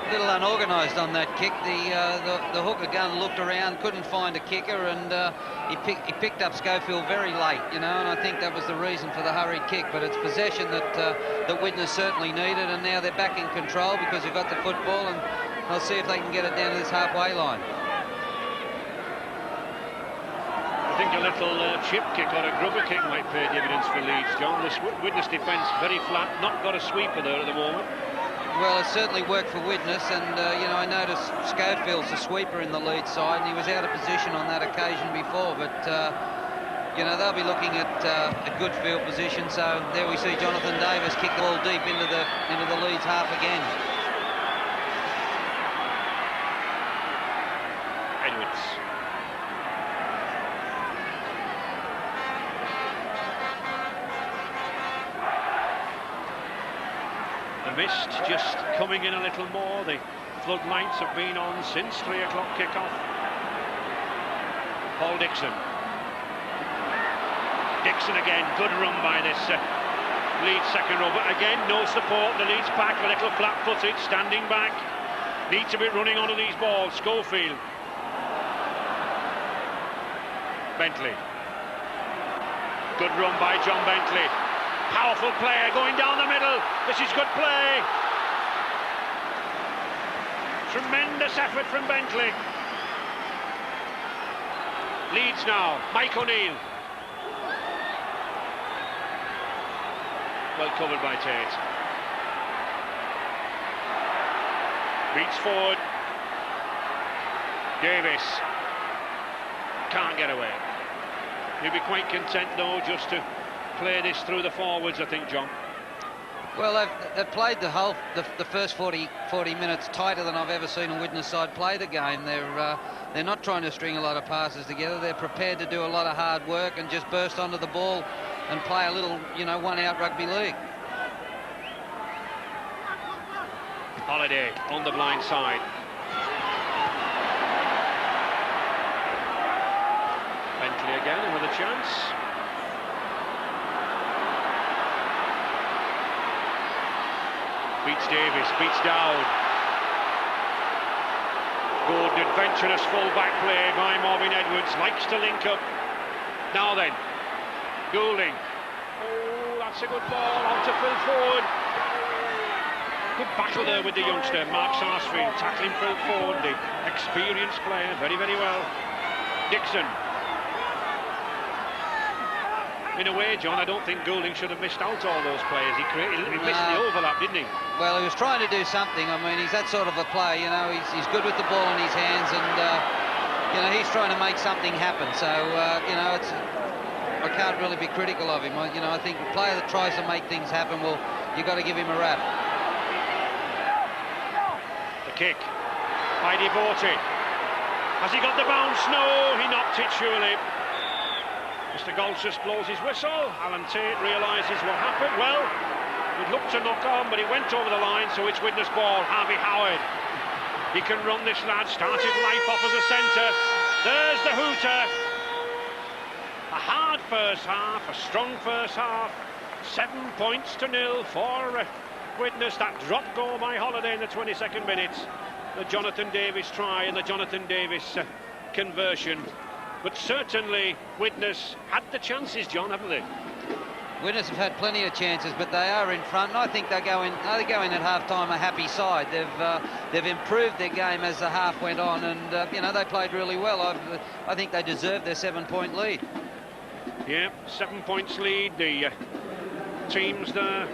A little unorganised on that kick. The hooker gun looked around, couldn't find a kicker, and he picked up Schofield very late, you know, and I think that was the reason for the hurried kick. But it's possession that Widnes certainly needed, and now they're back in control because they've got the football, and they'll see if they can get it down to this halfway line. I think a little chip kick or a grubber kick might pay dividends for Leeds, John. This Widnes defence very flat, not got a sweeper there at the moment. Well, it certainly worked for Widnes, and you know, I noticed Schofield's the sweeper in the Leeds side, and he was out of position on that occasion before. But you know, they'll be looking at a good field position. So there we see Jonathan Davis kick the ball deep into the Leeds half again. Edwards. The mist just coming in a little more. The floodlights have been on since 3 o'clock kick-off. Paul Dixon. Dixon again, good run by this Leeds second row, but again no support. The Leeds pack a little flat-footed, standing back. Need to be running onto these balls. Schofield. Bentley. Good run by John Bentley. Powerful player going down the middle. This is good play. Tremendous effort from Bentley. Leeds now. Mike O'Neill. Well covered by Tate. Beats forward. Davis. Can't get away. He'll be quite content though just to play this through the forwards, I think, John. Well, they've played the first 40 minutes tighter than I've ever seen a Widnes side play the game. They're not trying to string a lot of passes together. They're prepared to do a lot of hard work and just burst onto the ball and play a little, you know, one-out rugby league. Holiday on the blind side. Bentley again, another chance. Beats Davis, beats Dowd. Good adventurous full-back play by Marvin Edwards, likes to link up. Now then, Goulding. Oh, that's a good ball, on to Phil Ford. Good battle there with the youngster, Mark Sarsfield, tackling Phil Ford, the experienced player, very, very well. Dixon. In a way, John, I don't think Goulding should have missed out all those players. He missed the overlap, didn't he? Well, he was trying to do something. I mean, he's that sort of a player, you know. He's good with the ball in his hands, and you know, he's trying to make something happen. So you know, I can't really be critical of him. You know, I think a player that tries to make things happen, well, you got to give him a rap. The kick by Devote. Has he got the bounce? No, he knocked it surely. Mr. Goldsworth blows his whistle. Alan Tate realises what happened. Well, it looked to knock on, but it went over the line, so it's Widnes ball. Harvey Howard. He can run, this lad. Started life off as a centre. There's the hooter. A hard first half, a strong first half. 7 points to 0 for Widnes. That drop goal by Holiday in the 22nd minute. The Jonathan Davis try and the Jonathan Davis conversion. But certainly Widnes had the chances, John, haven't they? Widnes have had plenty of chances, but they are in front, and I think they go in at half-time a happy side. They've improved their game as the half went on, and you know, they played really well. I think they deserve their 7-point lead. Yeah, 7 points lead. The teams there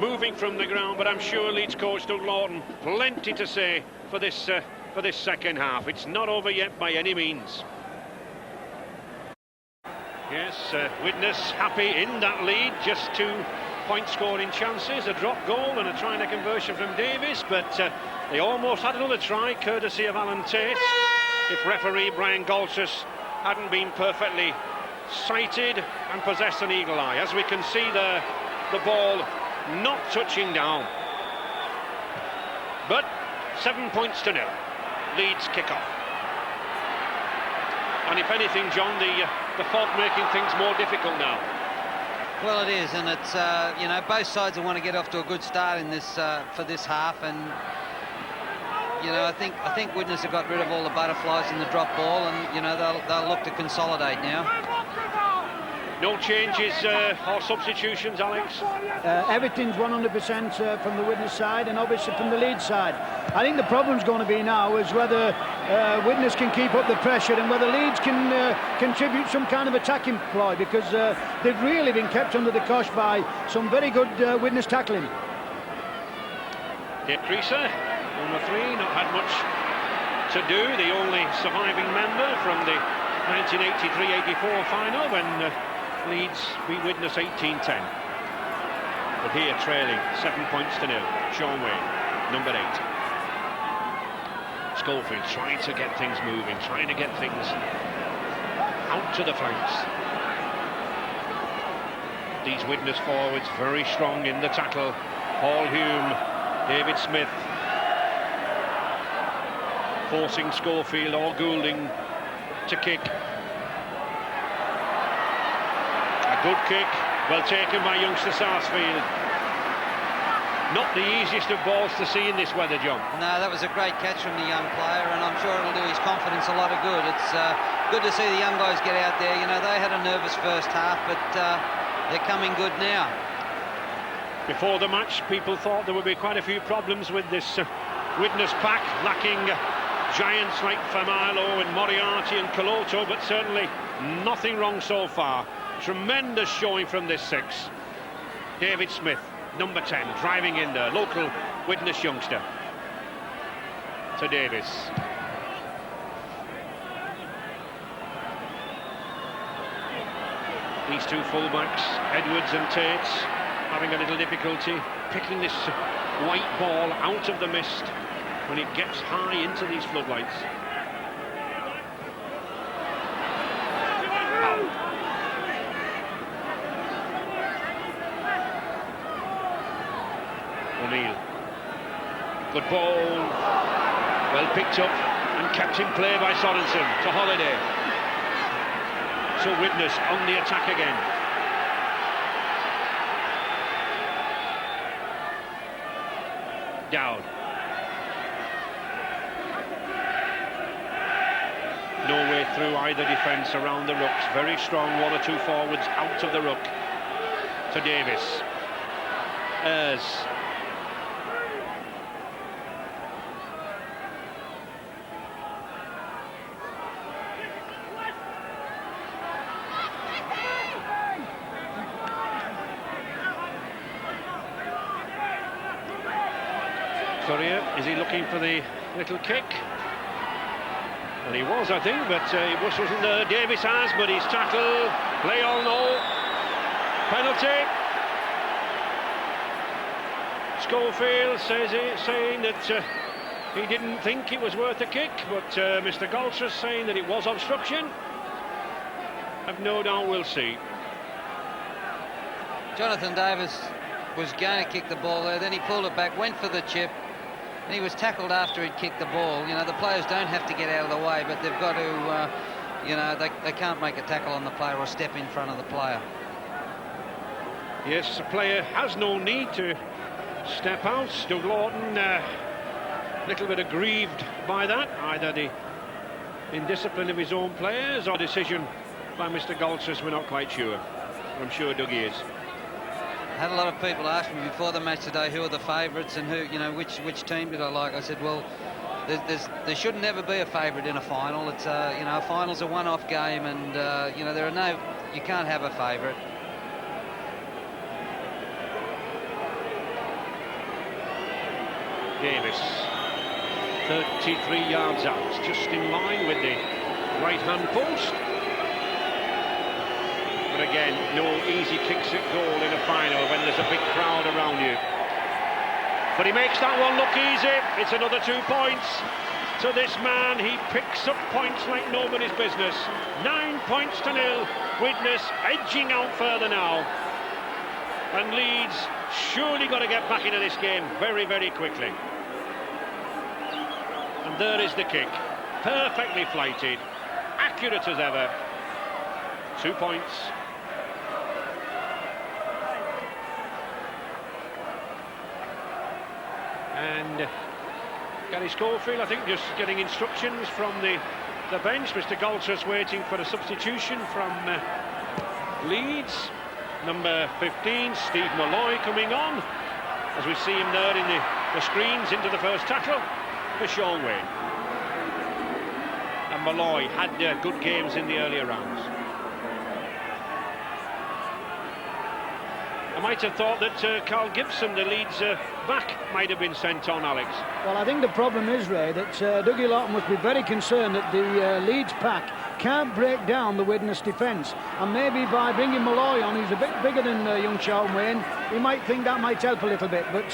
moving from the ground, but I'm sure Leeds coach Doug Lawton plenty to say for this second half. It's not over yet by any means. Yes, Widnes happy in that lead, just to point-scoring chances, a drop goal and a trying conversion from Davis, but they almost had another try, courtesy of Alan Tate, if referee Brian Goltris hadn't been perfectly sighted and possessed an eagle eye. As we can see there, the ball not touching down. But 7 points to nil. Leeds kick off. And if anything, John, the fault making things more difficult now. Well, it is, and it's you know, both sides want to get off to a good start in this for this half, and you know, I think Widnes have got rid of all the butterflies in the drop ball, and you know, they'll look to consolidate now. No changes or substitutions, Alex? Everything's 100% from the Widnes side, and obviously from the Leeds side. I think the problem's going to be now is whether Widnes can keep up the pressure and whether Leeds can contribute some kind of attacking ploy, because they've really been kept under the cosh by some very good Widnes tackling. Dave Creaser, number 3, not had much to do, the only surviving member from the 1983-84 final when Leeds beat Widnes 18-10. But here trailing 7 points to nil. Sean Wayne, number 8. Schofield trying to get things moving, trying to get things out to the flanks. These Widnes forwards very strong in the tackle. Paul Hume, David Smith, forcing Schofield or Goulding to kick. A good kick, well taken by youngster Sarsfield. Not the easiest of balls to see in this weather, John. No, that was a great catch from the young player, and I'm sure it'll do his confidence a lot of good. It's good to see the young guys get out there. You know, they had a nervous first half, but they're coming good now. Before the match, people thought there would be quite a few problems with this Widnes pack, lacking giants like Famalo and Moriarty and Coloto, but certainly nothing wrong so far. Tremendous showing from this 6. David Smith, number 10, driving in there, local Widnes youngster. To Davis. These two fullbacks, Edwards and Tate, having a little difficulty picking this white ball out of the mist when it gets high into these floodlights. O'Neill. Good ball. Well picked up and kept in play by Sorensen to Holiday. So Widnes on the attack again. Dowd. No way through either defence around the rucks. Very strong 1 or 2 forwards out of the ruck. To Davis. Courier, is he looking for the little kick? And he was, I think, but it wasn't there. Davis has, but he's tackled. Play on, no. Penalty. Schofield saying that he didn't think it was worth a kick, but Mr. Goltris saying that it was obstruction. I've no doubt we'll see. Jonathan Davis was going to kick the ball there, then he pulled it back, went for the chip, and he was tackled after he'd kicked the ball. You know, the players don't have to get out of the way, but they've got to, you know, they can't make a tackle on the player or step in front of the player. Yes, the player has no need to step out. Doug Lawton, a little bit aggrieved by that, either the indiscipline of his own players or decision by Mr. Goltris, we're not quite sure. I'm sure Dougie is. I had a lot of people ask me before the match today who are the favourites and who, you know, which team did I like. I said, well, there should never be a favourite in a final. It's you know, a final's a one-off game, and you know, you can't have a favourite. Davis, 33 yards out, just in line with the right-hand post. But again, no easy kicks at goal in a final when there's a big crowd around you. But he makes that one look easy. It's another 2 points to this man. He picks up points like nobody's business. 9 points to 0. Widnes edging out further now. And Leeds surely got to get back into this game very, very quickly. And there is the kick. Perfectly flighted. Accurate as ever. 2 points. And Gary Schofield, I think, just getting instructions from the bench. Mr. Goldsworth waiting for a substitution from Leeds. Number 15, Steve Malloy, coming on, as we see him there in the screens into the first tackle for Sean Wayne. And Malloy had good games in the earlier rounds. I might have thought that Carl Gibson, the Leeds back, might have been sent on, Alex. Well, I think the problem is, Ray, that Dougie Lawton must be very concerned that the Leeds pack can't break down the Widnes defence. And maybe by bringing Malloy on, who's a bit bigger than young Sean Wayne, he might think that might help a little bit. But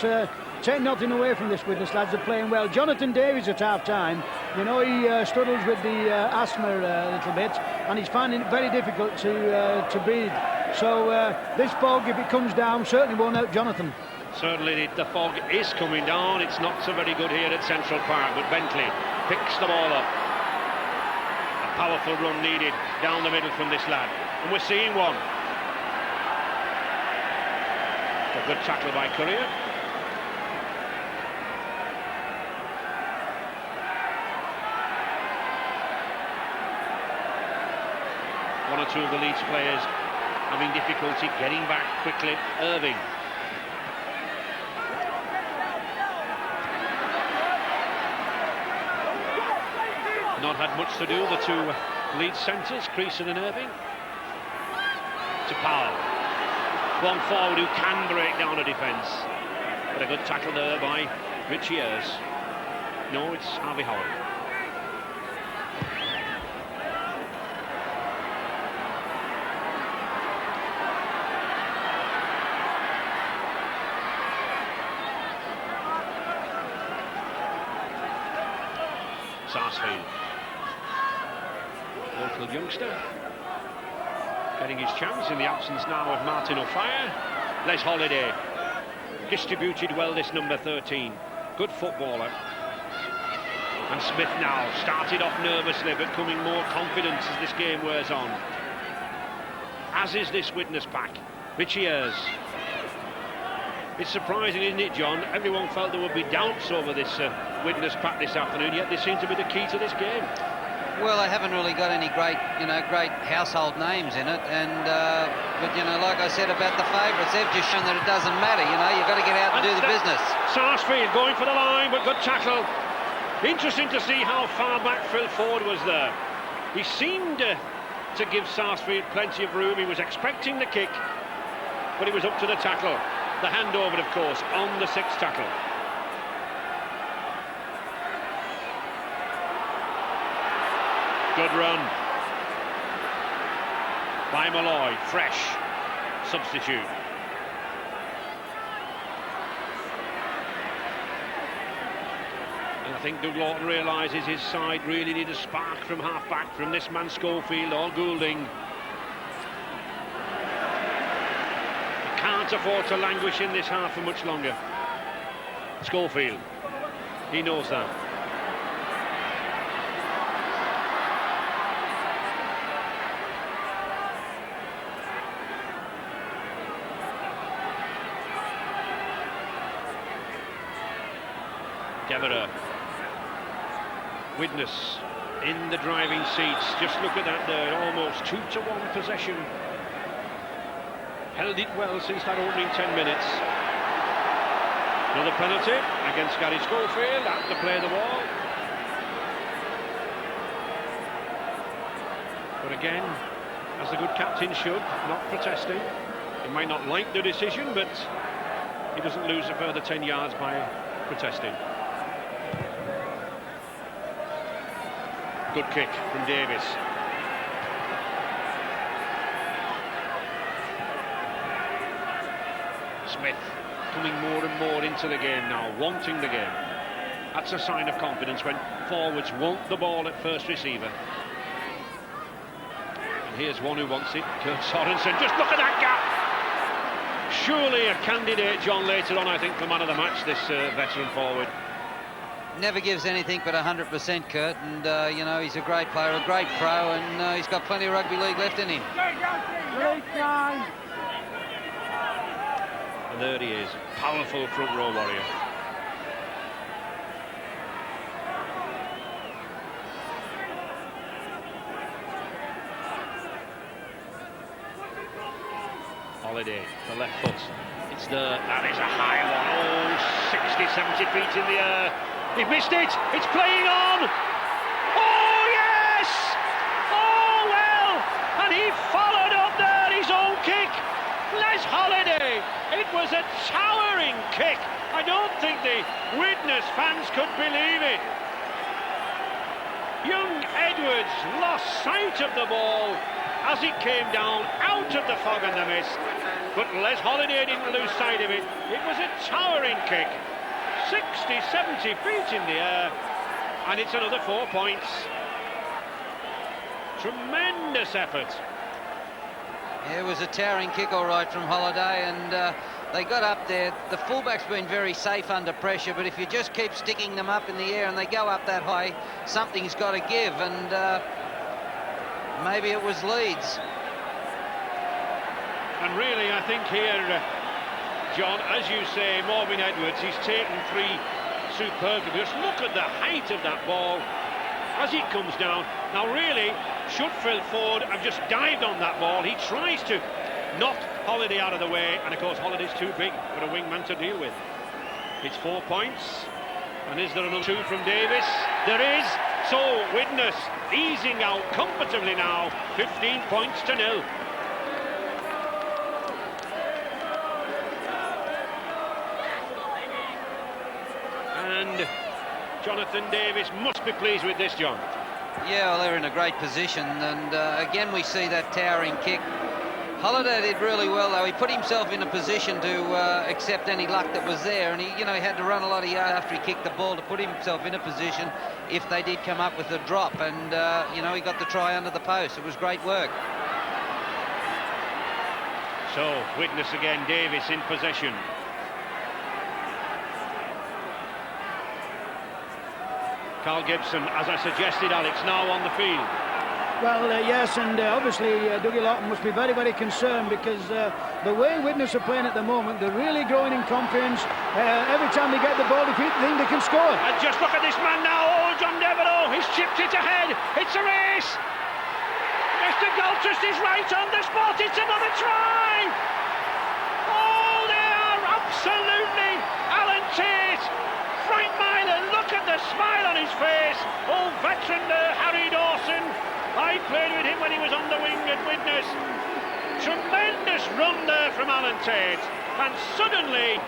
take nothing away from this Widnes lads, are playing well. Jonathan Davies at half-time, you know, he struggles with the asthma a little bit, and he's finding it very difficult to breathe. So this fog, if it comes down, certainly won't help Jonathan. Certainly the fog is coming down. It's not so very good here at Central Park, but Bentley picks the ball up. A powerful run needed down the middle from this lad, and we're seeing one. A good tackle by Courier. One or two of the Leeds players having difficulty getting back quickly. Irving. Not had much to do, the two Leeds centres, Creason and Irving. To Powell. One forward who can break down a defence. But a good tackle there by Richie Ayres. No, it's Harvey Howard. Sarsfield, local youngster, getting his chance in the absence now of Martin O'Fire. Les Holiday, distributed well, this number 13, good footballer. And Smith now started off nervously but coming more confident as this game wears on, as is this Widnes pack. Richie Ayres. It's surprising, isn't it, John? Everyone felt there would be doubts over this Widnes pack this afternoon, yet they seem to be the key to this game. Well, they haven't really got any great household names in it, and but like I said about the favourites, they've just shown that it doesn't matter. You've got to get out and do the business. Sarsfield going for the line, but good tackle. Interesting to see how far back Phil Ford was there. He seemed to give Sarsfield plenty of room. He was expecting the kick, but he was up to the tackle. The handover, of course, on the sixth tackle. Good run by Malloy, fresh substitute. And I think Doug Lawton realises his side really need a spark from half-back from this man Schofield or Goulding. Can't afford to languish in this half for much longer. Schofield, he knows that. Devereux. Widnes in the driving seats. Just look at that there, almost 2-1 possession. Held it well since that opening 10 minutes. Another penalty against Gary Schofield. Out to play the ball. But again, as the good captain should, not protesting. He might not like the decision, but he doesn't lose a further 10 yards by protesting. Good kick from Davis. Smith coming more and more into the game now, wanting the game. That's a sign of confidence when forwards want the ball at first receiver. And here's one who wants it, Kurt Sorensen. Just look at that gap! Surely a candidate, John, later on, I think, for man of the match, this veteran forward. Never gives anything but 100%, Kurt, and you know, he's a great player, a great pro, and he's got plenty of rugby league left in him. And there he is, powerful front row warrior. Holiday, the left foot. It's there. That is a high one. Oh, 60, 70 feet in the air. He missed it. It's playing on. Oh, yes! Oh, well! And he followed up there his own kick. Les Holiday. It was a towering kick. I don't think the Widnes fans could believe it. Young Edwards lost sight of the ball as it came down out of the fog and the mist. But Les Holiday didn't lose sight of it. It was a towering kick. 60, 70 feet in the air. And it's another 4 points. Tremendous effort. Yeah, it was a towering kick, all right, from Holiday, and they got up there. The fullback's been very safe under pressure, but if you just keep sticking them up in the air and they go up that high, something's got to give, and maybe it was Leeds. And really, I think here, John, as you say, Morgan Edwards, he's taken three superbly. Just look at the height of that ball as it comes down. Now, really, should Phil Ford have just dived on that ball? He tries to knock Holiday out of the way, and of course, Holiday's too big for a wingman to deal with. It's 4 points. And is there another two from Davis? There is. So, Widnes easing out comfortably now, 15 points to 0. And Jonathan Davis must be pleased with this, John. Yeah, well, they're in a great position, and again we see that towering kick. Holiday did really well, though. He put himself in a position to accept any luck that was there, and he had to run a lot of yards after he kicked the ball to put himself in a position if they did come up with a drop, and he got the try under the post. It was great work. So, Widnes again, Davis in possession. Carl Gibson, as I suggested, Alex, now on the field. Well, yes, and obviously Dougie Lawton must be very, very concerned, because the way Widnes are playing at the moment, they're really growing in confidence. Every time they get the ball, they think they can score. And just look at this man now. Oh, John Devereux, he's chipped it ahead. It's a race. Mr. Galtrust is right on the spot. It's another try. Oh, they are absolutely Alan Tate. Frank Myler, look at the smile on his face. Old veteran Harry Dawson. I played with him when he was on the wing at Widnes. Tremendous run there from Alan Tate. And suddenly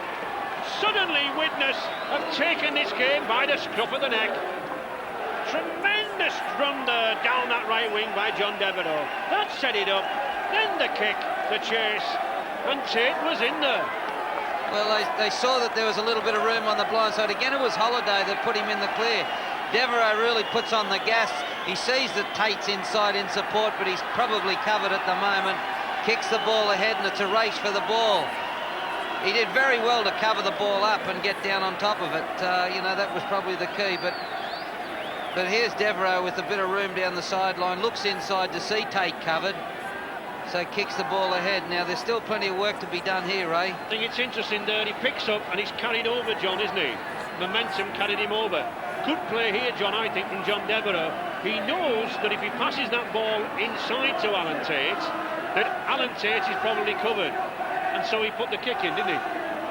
Widnes have taken this game by the scruff of the neck. Tremendous run there down that right wing by John Devereux. That set it up. Then the kick, the chase, and Tate was in there. Well, they saw that there was a little bit of room on the blind side. Again, it was Holiday that put him in the clear. Devereux really puts on the gas. He sees that Tate's inside in support, but he's probably covered at the moment. Kicks the ball ahead, and it's a race for the ball. He did very well to cover the ball up and get down on top of it. That was probably the key. But here's Devereux with a bit of room down the sideline. Looks inside to see Tate covered. So kicks the ball ahead. Now, there's still plenty of work to be done here, Ray. I think it's interesting there. He picks up and he's carried over, John, isn't he? Momentum carried him over. Good play here, John, I think, from John Devereux. He knows that if he passes that ball inside to Alan Tate, that Alan Tate is probably covered. And so he put the kick in, didn't he?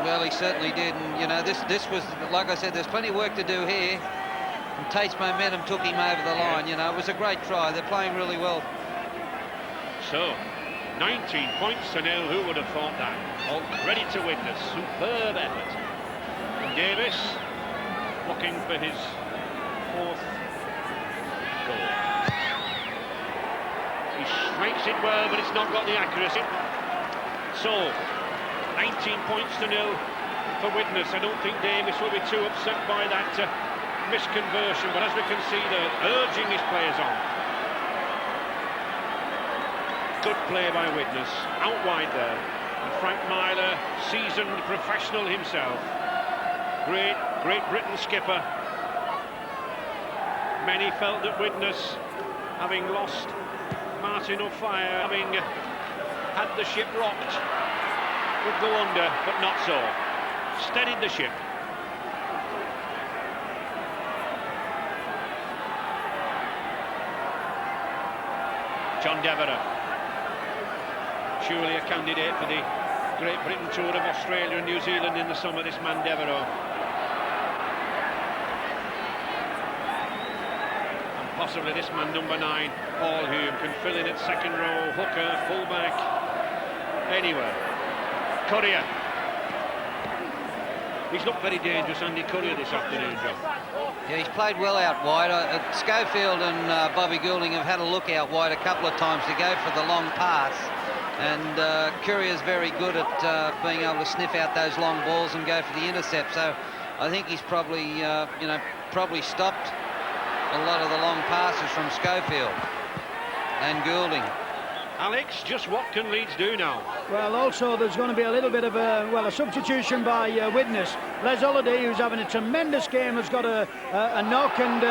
Well, he certainly did. And, this was, like I said, there's plenty of work to do here. And Tate's momentum took him over the line. It was a great try. They're playing really well. So, 19 points to 0. Who would have thought that? All credit to Widnes. Superb effort. And Davis looking for his 4th goal. He strikes it well, but it's not got the accuracy. So, 19 points to nil for Widnes. I don't think Davis will be too upset by that misconversion, but as we can see, they're urging his players on. Good play by Widnes, out wide there. And Frank Myler, seasoned professional himself. Great Britain skipper. Many felt that Widnes, having lost Martin O'Fire, having had the ship rocked, would go under, but not so. Steadied the ship. John Devereux, surely a candidate for the Great Britain Tour of Australia and New Zealand in the summer, this man Devereux. And possibly this man, number 9, Paul Hume, can fill in at second row, hooker, fullback, anywhere. Courier. He's looked very dangerous, Andy Courier, this afternoon, John. Yeah, he's played well out wide. Schofield and Bobby Goulding have had a look out wide a couple of times to go for the long pass. And Courier's very good at being able to sniff out those long balls and go for the intercept. So I think he's probably, probably stopped a lot of the long passes from Schofield and Goulding. Alex, just what can Leeds do now? Well, also there's going to be a little bit of a substitution by Widnes. Les Holiday, who's having a tremendous game, has got a knock, and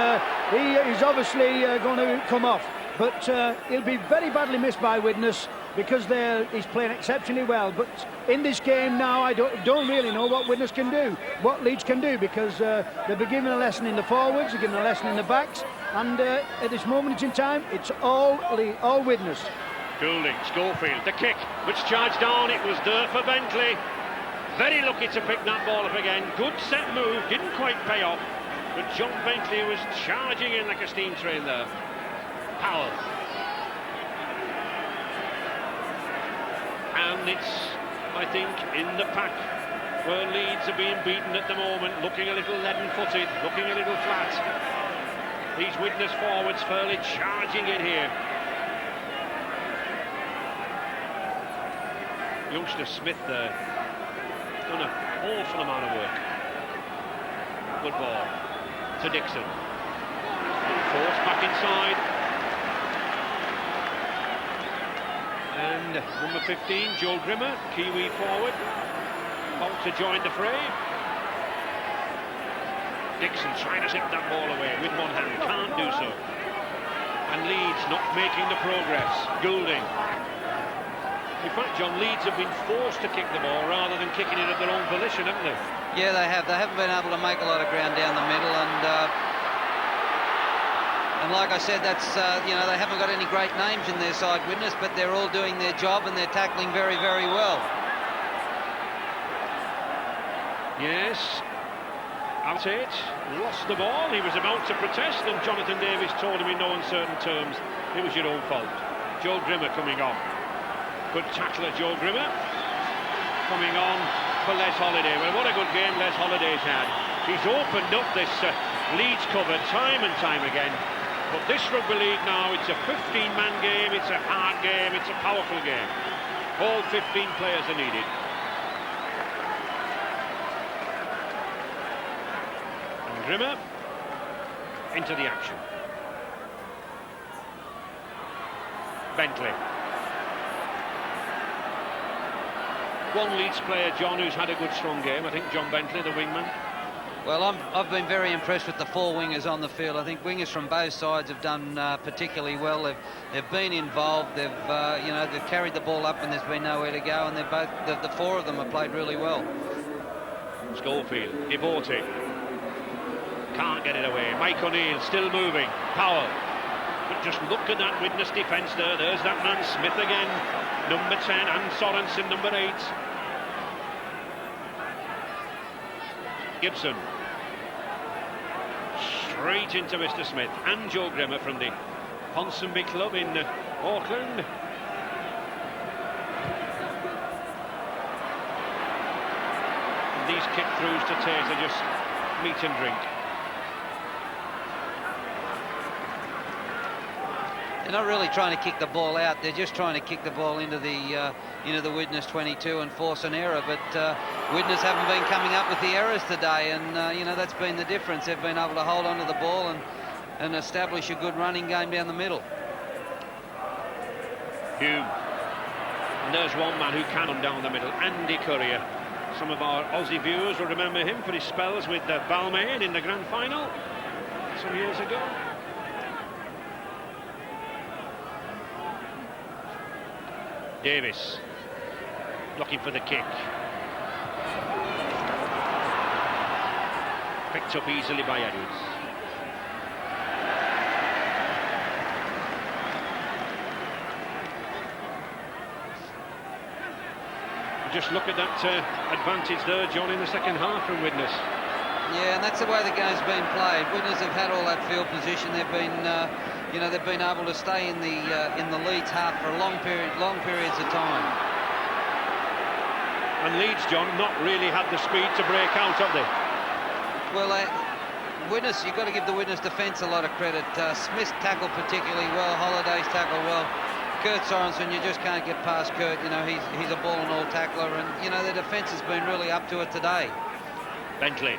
he is obviously going to come off. But he'll be very badly missed by Widnes because he's playing exceptionally well. But in this game now, I don't really know what Widnes can do, what Leeds can do, because they've been given a lesson in the forwards, they're given a lesson in the backs, and at this moment in time, it's all Widnes. Goulding, Schofield, the kick, which charged down, it was there for Bentley. Very lucky to pick that ball up again. Good set move, didn't quite pay off, but John Bentley was charging in like a steam train there. Powell. And it's, I think, in the pack where Leeds are being beaten at the moment, looking a little leaden-footed, looking a little flat. These Widnes forwards fairly charging in here. Youngster Smith there, done an awful amount of work. Good ball to Dixon. Force back inside. And number 15, Joe Grimmer, Kiwi forward, about to join the fray. Dixon trying to zip that ball away with one hand, can't do so. And Leeds not making the progress. Goulding. In fact, John, Leeds have been forced to kick the ball rather than kicking it at their own volition, haven't they? Yeah, they have. They haven't been able to make a lot of ground down the middle, and like I said, that's they haven't got any great names in their side, Widnes, but they're all doing their job and they're tackling very, very well. Yes, that's it. Lost the ball. He was about to protest, and Jonathan Davis told him in no uncertain terms, it was your own fault. Joe Grimmer coming on. Good tackler, Joe Grimmer, coming on for Les Holiday. Well, what a good game Les Holiday's had. He's opened up this Leeds cover time and time again. But this rugby league now, it's a 15-man game, it's a hard game, it's a powerful game. All 15 players are needed. And Grimmer into the action. Bentley. One Leeds player, John, who's had a good strong game. I think John Bentley, the wingman. Well, I've been very impressed with the 4 wingers on the field. I think wingers from both sides have done particularly well. They've been involved. They've carried the ball up when there's been nowhere to go, and they're both the 4 of them have played really well. Schofield, devoted, can't get it away. Mike O'Neill still moving. Powell, but just look at that Widnes defence there. There's that man Smith again. Number 10, and Sorensen, number 8. Gibson. Straight into Mr. Smith and Joe Grimmer from the Ponsonby Club in Auckland. And these kick-throughs to Tate are just meat and drink. they're not really trying to kick the ball out. They're just trying to kick the ball into the Widnes 22 and force an error. But Widnes haven't been coming up with the errors today, and that's been the difference. They've been able to hold on to the ball and establish a good running game down the middle. Hume. And there's one man who can run down the middle, Andy Courier. Some of our Aussie viewers will remember him for his spells with Balmain in the grand final some years ago. Davis looking for the kick. Picked up easily by Edwards. Just look at that advantage there, John, in the second half from Widnes. Yeah, and that's the way the game's been played. Widnes have had all that field position. They've been, they've been able to stay in the Leeds half for long periods of time. And Leeds, John, not really had the speed to break out, have they? Well, Widnes, you've got to give the Widnes defence a lot of credit. Smith tackled particularly well. Holliday's tackled well. Kurt Sorensen, you just can't get past Kurt. He's a ball-and-all tackler, and their defence has been really up to it today. Bentley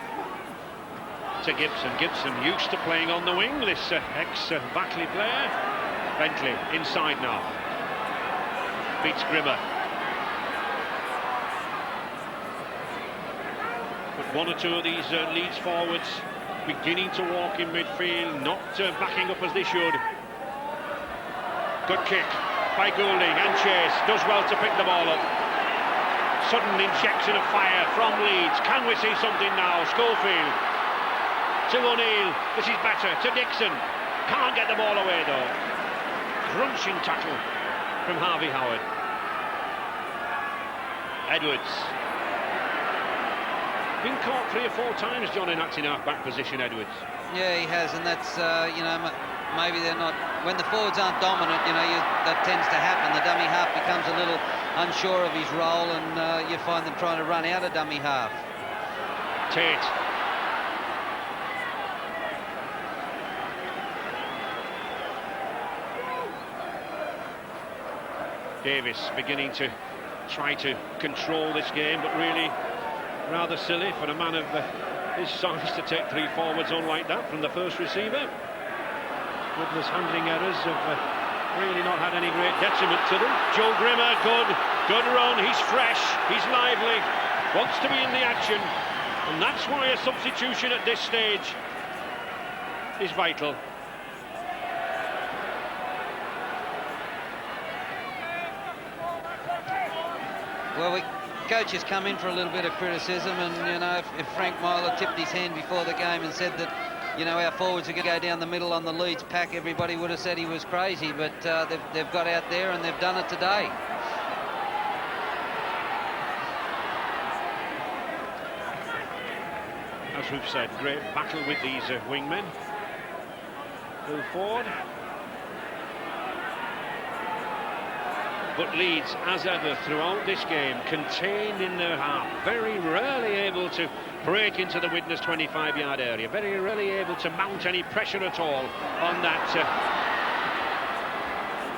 to Gibson. Gibson used to playing on the wing, this ex-Backley player. Bentley inside now. Beats Grimmer. But one or two of these Leeds forwards beginning to walk in midfield, not backing up as they should. Good kick by Goulding, and Chase does well to pick the ball up. Sudden injection of fire from Leeds. Can we see something now? Schofield to O'Neill. This is better to Dixon. Can't get the ball away though. Crunching tackle from Harvey Howard. Edwards. Been caught 3 or 4 times, John, in acting half-back position, Edwards. Yeah, he has, and that's, maybe they're not... When the forwards aren't dominant, that tends to happen. The dummy half becomes a little unsure of his role, and you find them trying to run out of dummy half. Tate. Davis beginning to try to control this game, but really rather silly for a man of his size to take 3 forwards on like that from the first receiver. Widnes handling errors have really not had any great detriment to them. Joe Grimmer, good run, he's fresh, he's lively, wants to be in the action, and that's why a substitution at this stage is vital. Well, coach has come in for a little bit of criticism, and if Frank Myler tipped his hand before the game and said that our forwards are going to go down the middle on the Leeds pack, everybody would have said he was crazy, but they've got out there and they've done it today. As we've said, great battle with these wingmen. Bill Ford. But Leeds, as ever, throughout this game, contained in their half, very rarely able to break into the Widnes 25-yard area, very rarely able to mount any pressure at all on that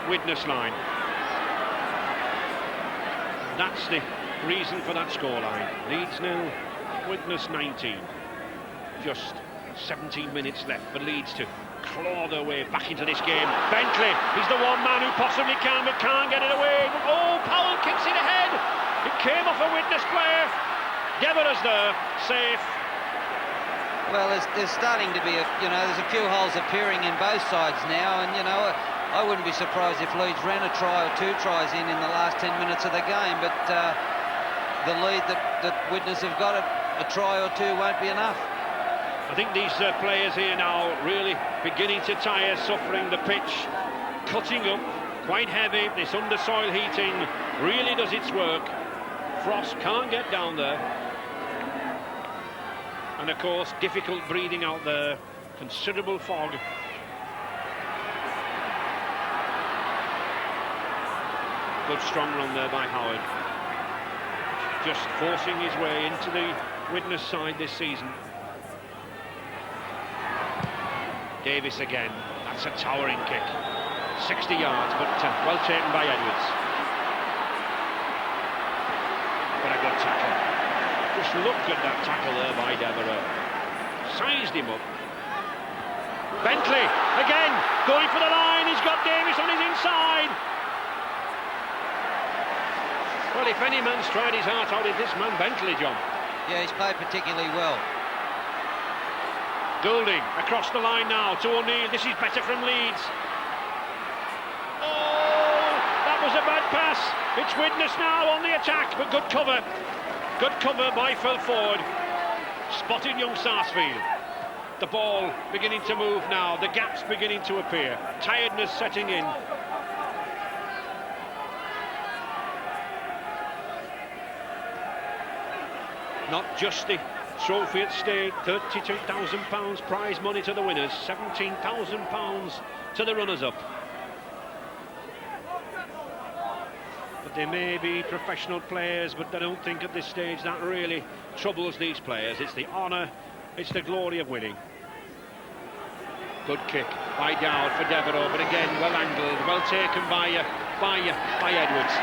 Widnes line. That's the reason for that scoreline. Leeds 0, Widnes 19. Just 17 minutes left for Leeds to claw their way back into this game. Bentley, he's the one man who possibly can, but can't get it away. Oh, Powell kicks it ahead. It came off a Widnes player. Devereux's there, safe. Well, there's starting to be there's a few holes appearing in both sides now, and I wouldn't be surprised if Leeds ran a try or 2 tries in the last 10 minutes of the game, but the lead that Widnes have got, a try or 2 won't be enough. I think these players here now really beginning to tire, suffering. The pitch cutting up, quite heavy. This undersoil heating really does its work. Frost can't get down there. And of course, difficult breathing out there. Considerable fog. Good strong run there by Howard. Just forcing his way into the Widnes side this season. Davis again. That's a towering kick. 60 yards, but well taken by Edwards. What a good tackle. Just look at that tackle there by Devereux. Sized him up. Bentley, again, going for the line. He's got Davis on his inside. Well, if any man's tried his heart out, it's this man Bentley, John. Yeah, he's played particularly well. Goulding across the line now to O'Neill. This is better from Leeds. Oh, that was a bad pass. It's Widnes now on the attack, but good cover. Good cover by Phil Ford. Spotted young Sarsfield. The ball beginning to move now. The gaps beginning to appear. Tiredness setting in. Not just the trophy at stake. £32,000 prize money to the winners. £17,000 to the runners-up. But they may be professional players, but I don't think at this stage that really troubles these players. It's the honour, it's the glory of winning. Good kick by Dowd for Devereux, but again well angled, well taken by Edwards.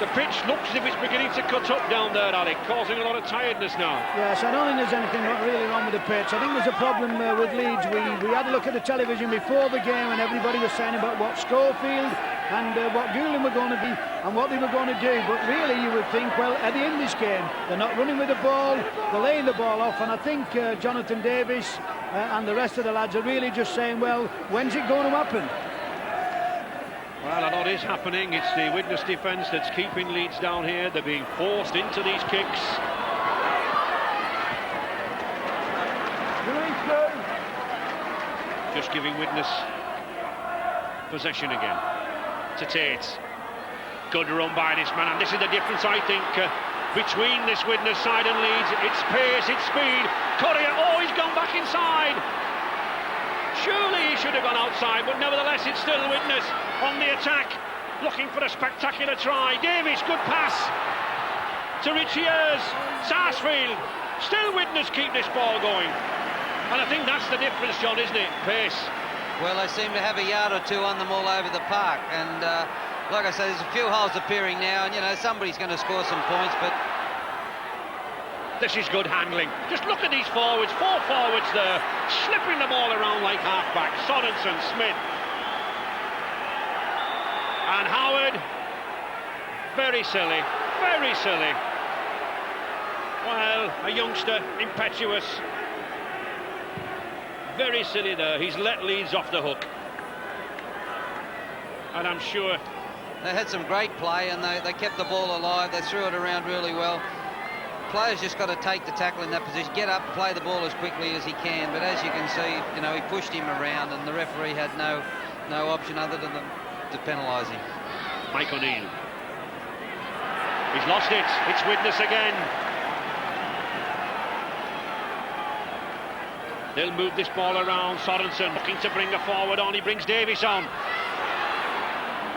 The pitch looks as if it's beginning to cut up down there, Alec, causing a lot of tiredness now. Yes, I don't think there's anything really wrong with the pitch. I think there's a problem with Leeds. We had a look at the television before the game and everybody was saying about what Schofield and what Goulding were going to be and what they were going to do. But really you would think, well, at the end of this game, they're not running with the ball, they're laying the ball off, and I think Jonathan Davis and the rest of the lads are really just saying, well, when's it going to happen? Well, a lot is happening. It's the Widnes defence that's keeping Leeds down here. They're being forced into these kicks. Just giving Widnes possession again to Tate. Good run by this man, and this is the difference, I think, between this Widnes side and Leeds. It's pace, it's speed. Courier, oh, he's gone back inside. Surely he should have gone outside, but nevertheless it's still Widnes on the attack, looking for a spectacular try. Davis, good pass to Richie Ayres. Sarsfield, still Widnes keep this ball going. And I think that's the difference, John, isn't it? Pace. Well, they seem to have a yard or two on them all over the park, and like I say, there's a few holes appearing now, and you know, somebody's going to score some points, but this is good handling. Just look at these forwards, 4 forwards there, slipping the ball around like half-back. Sorensen, Smith. And Howard, very silly, very silly. Well, a youngster, impetuous. Very silly there. He's let Leeds off the hook. And I'm sure they had some great play, and they kept the ball alive. They threw it around really well. Players just got to take the tackle in that position, get up, play the ball as quickly as he can. But as you can see, you know, he pushed him around, and the referee had no option other than to penalise him. Mike O'Neill. He's lost it. It's Widnes again. They'll move this ball around. Sorensen looking to bring a forward on. He brings Davis on.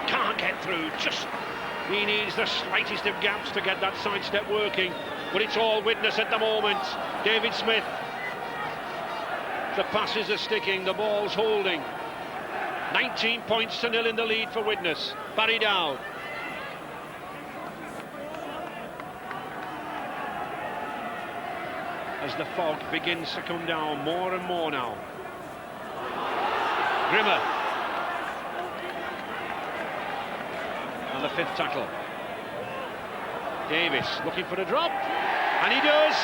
Can't get through. Just he needs the slightest of gaps to get that sidestep working. But it's all Widnes at the moment. David Smith. The passes are sticking. The ball's holding. 19 points to 0 in the lead for Widnes. Barry Dowd. As the fog begins to come down more and more now. Grimmer. And the 5th tackle. Davis looking for a drop. And he does.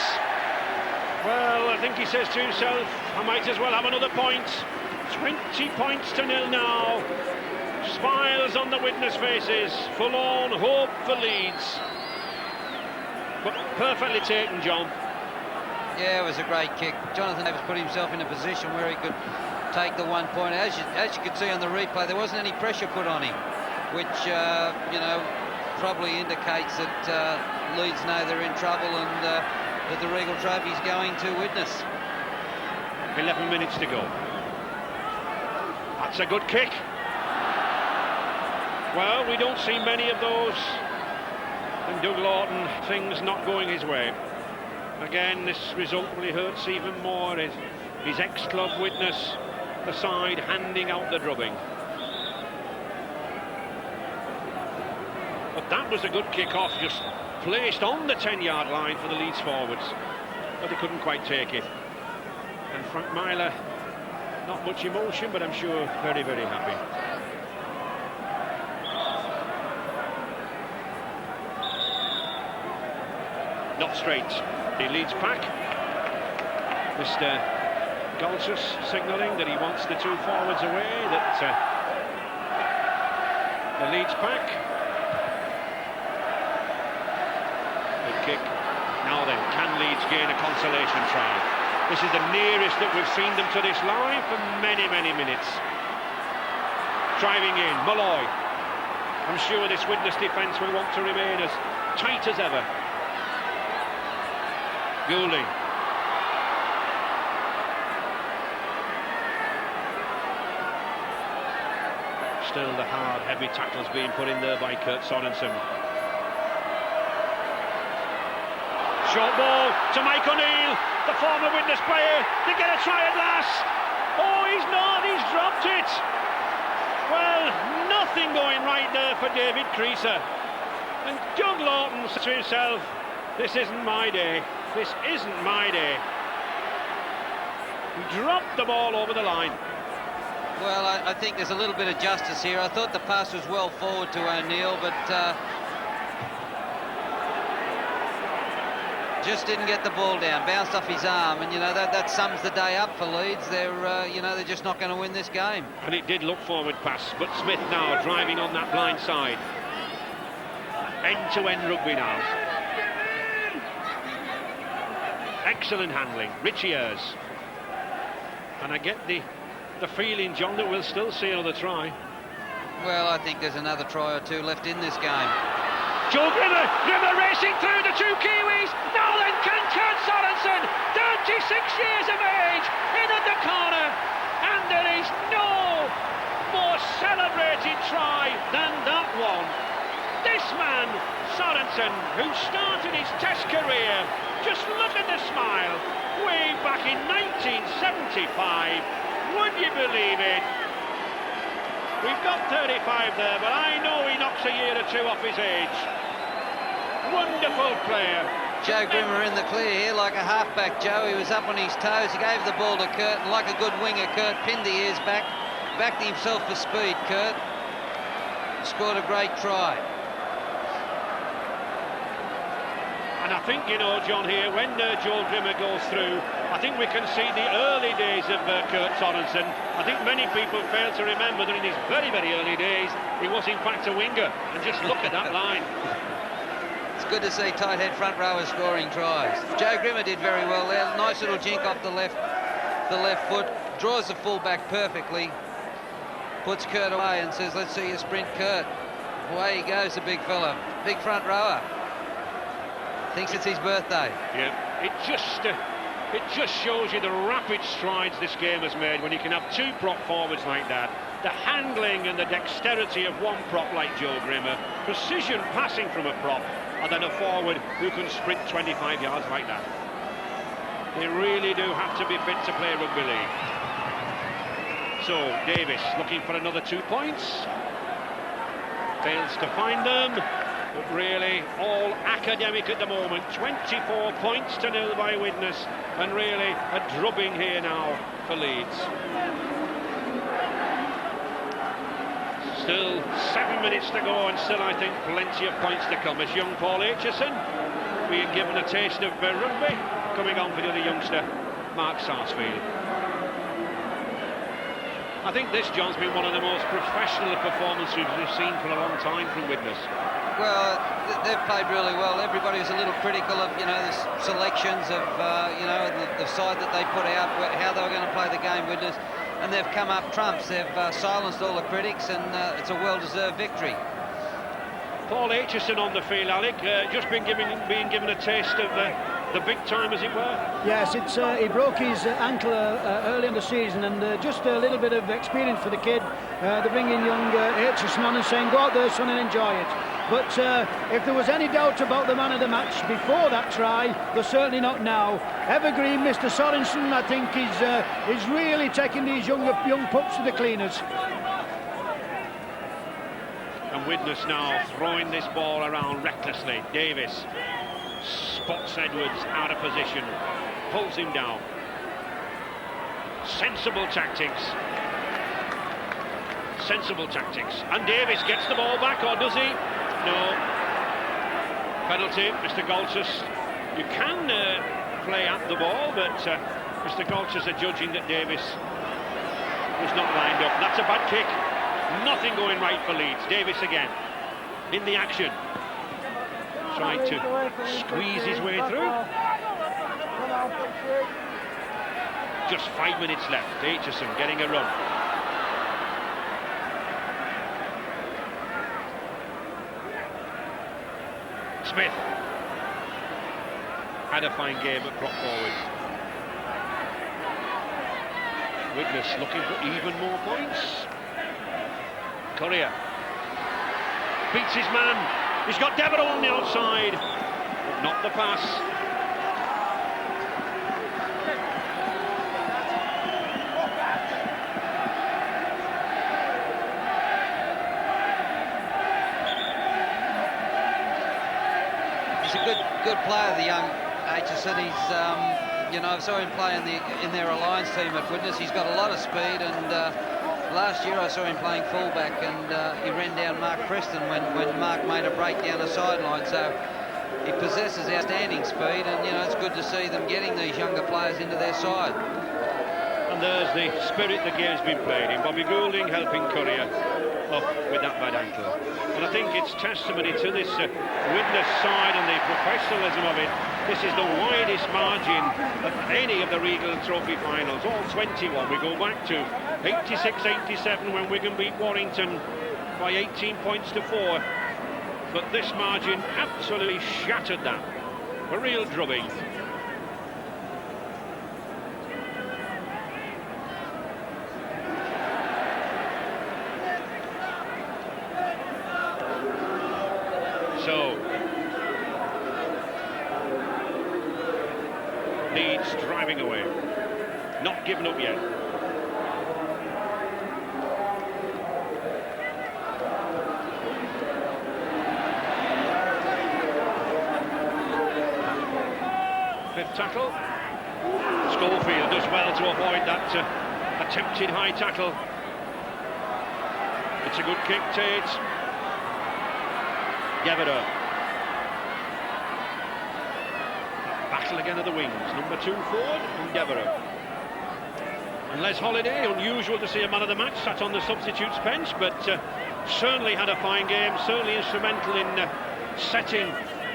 Well, I think he says to himself, I might as well have another point. 20 points to 0 now. Smiles on the Widnes faces. Forlorn hope for Leeds. But perfectly taken, John. Yeah, it was a great kick. Jonathan Davis put himself in a position where he could take the 1 point. As you could see on the replay, there wasn't any pressure put on him, which you know, probably indicates that Leeds know they're in trouble and that the Regal Trophy is going to Widnes. 11 minutes to go. That's a good kick. Well, we don't see many of those. And Doug Lawton, things not going his way. Again, this result really hurts even more. His ex-club Widnes, the side handing out the drubbing. But that was a good kick-off, just placed on the 10-yard line for the Leeds forwards. But they couldn't quite take it. And Frank Myler, not much emotion, but I'm sure very, very happy. Not straight. The Leeds pack. Mr. Golsus signalling that he wants the two forwards away, that the Leeds pack. Good kick. Now then, can Leeds gain a consolation try? This is the nearest that we've seen them to this line for many, many minutes. Driving in, Malloy. I'm sure this Widnes defence will want to remain as tight as ever. Goulding. Still the hard, heavy tackles being put in there by Kurt Sorensen. Short ball to Mike O'Neill, the former Widnes player. They get a try at last. Oh, he's not, he's dropped it. Well, nothing going right there for David Creaser. And Doug Lawton says to himself, this isn't my day. This isn't my day. He dropped the ball over the line. Well, I think there's a little bit of justice here. I thought the pass was well forward to O'Neill, but just didn't get the ball down. Bounced off his arm, and you know that sums the day up for Leeds. They're you know, they're just not going to win this game. And it did look forward pass, but Smith now driving on that blind side. End-to-end rugby now. Excellent handling, Richie Ayres. And I get the feeling, John, that we'll still see another try. Well, I think there's another try or two left in this game. Joe Grimmer racing through the two Kiwis. Now then, can Kurt Sorensen, 36 years of age, in at the corner. And there is no more celebrated try than that one. This man, Sorensen, who started his Test career, just look at the smile, way back in 1975. Would you believe it? We've got 35 there, but I know he knocks a year or two off his age. Wonderful player. Joe Grimmer in the clear here, like a halfback, Joe. He was up on his toes, he gave the ball to Kurt, and like a good winger, Kurt pinned the ears back, backed himself for speed, Kurt. Scored a great try. And I think, you know, John, here, when Joel Grimmer goes through, I think we can see the early days of Kurt Sorensen. I think many people fail to remember that in his very, very early days, he was in fact a winger. And just look at that line. It's good to see tight head front rowers scoring tries. Joe Grimmer did very well there. Nice little jink off the left foot. Draws the full-back perfectly. Puts Kurt away and says, let's see you sprint, Kurt. Away he goes, the big fella. Big front rower. Thinks it's his birthday. Yeah, it just shows you the rapid strides this game has made when you can have two prop forwards like that. The handling and the dexterity of one prop like Joe Grimmer, precision passing from a prop, and then a forward who can sprint 25 yards like that. They really do have to be fit to play rugby league. So Davis looking for another 2 points. Fails to find them. But really, all academic at the moment. 24 points to 0 by Widnes, and really a drubbing here now for Leeds. Still 7 minutes to go, and still I think plenty of points to come as young Paul Aitchison being given a taste of rugby, coming on for the other youngster, Mark Sarsfield. I think this, John's been one of the most professional performances we've seen for a long time from Widnes. Well, they've played really well. Everybody was a little critical of, you know, the selections of, you know, the side that they put out, how they were going to play the game, Widnes, and they've come up trumps. They've silenced all the critics, and it's a well-deserved victory. Paul Aitchison on the field, Alec, just being given a taste of the big time, as it were. Yes, it's he broke his ankle early in the season, and just a little bit of experience for the kid. They're bringing young Aitchison on and saying, go out there, son, and enjoy it. But if there was any doubt about the man of the match before that try, they're certainly not now. Evergreen, Mr. Sorensen, I think is really taking these young pups to the cleaners. And Widnes now throwing this ball around recklessly. Davis spots Edwards out of position, pulls him down. Sensible tactics. Sensible tactics. And Davis gets the ball back, or does he? No. Penalty, Mr. Goltzes. You can play at the ball, but Mr. Goltzes are judging that Davis was not lined up. That's a bad kick. Nothing going right for Leeds. Davis again in the action, trying to squeeze his way through. Just 5 minutes left. Aitchison getting a run. Smith had a fine game at prop forward. Widnes looking for even more points. Courier beats his man. He's got Devereux on the outside, but not the pass. He's a good player, the young Aitchison. He's, you know, I saw him play in their alliance team at Widnes. He's got a lot of speed, and last year I saw him playing fullback, and he ran down Mark Preston when Mark made a break down the sideline. So he possesses outstanding speed, and you know, it's good to see them getting these younger players into their side. And there's the spirit the game's been played in. Bobby Goulding helping Courier up with that bad ankle. And I think it's testimony to this Widnes side and the professionalism of it. This is the widest margin of any of the Regal Trophy finals, all 21. We go back to 86-87 when Wigan beat Warrington by 18 points to 4. But this margin absolutely shattered that. A real drubbing. So, Leeds driving away, not given up yet. Fifth tackle. Schofield does well to avoid that attempted high tackle. It's a good kick, Tate. Devereux. Battle again at the wings. Number 2 forward and Devereux. And Les Holiday, unusual to see a man of the match sat on the substitutes bench, but certainly had a fine game, certainly instrumental in setting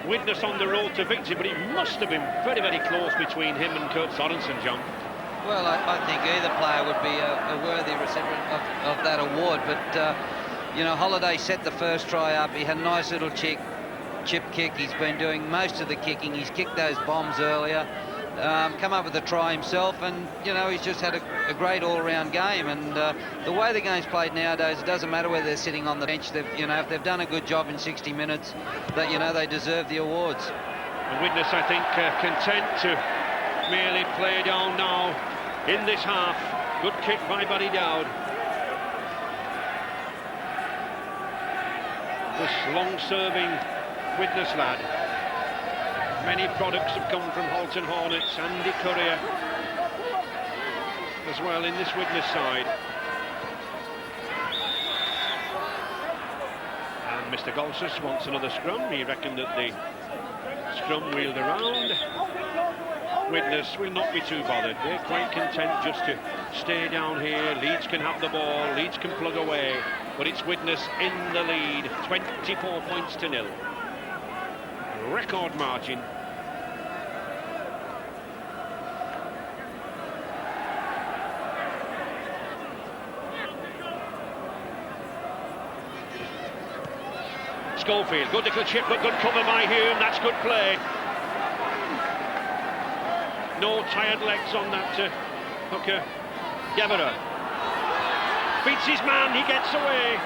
Widnes on the road to victory, but it must have been very, very close between him and Kurt Sorensen, John. Well, I think either player would be a worthy recipient of that award, but you know, Holiday set the first try up. He had a nice little chip kick. He's been doing most of the kicking. He's kicked those bombs earlier, come up with a try himself, and you know, he's just had a great all-round game. And the way the game's played nowadays, it doesn't matter whether they're sitting on the bench. You know, if they've done a good job in 60 minutes, that, you know, they deserve the awards. And Widnes, I think, content to merely play down now in this half. Good kick by Buddy Dowd. This long-serving Widnes lad. Many products have come from Halton Hornets. Andy Courier as well in this Widnes side. And Mr. Goltzes wants another scrum. He reckoned that the scrum wheeled around. Widnes will not be too bothered. They're quite content just to stay down here. Leeds can have the ball. Leeds can plug away. But it's Widnes in the lead, 24 points to 0. Record margin. Schofield, good little chip, but good cover by Hume. That's good play. No tired legs on that hooker. Devereux beats his man, he gets away.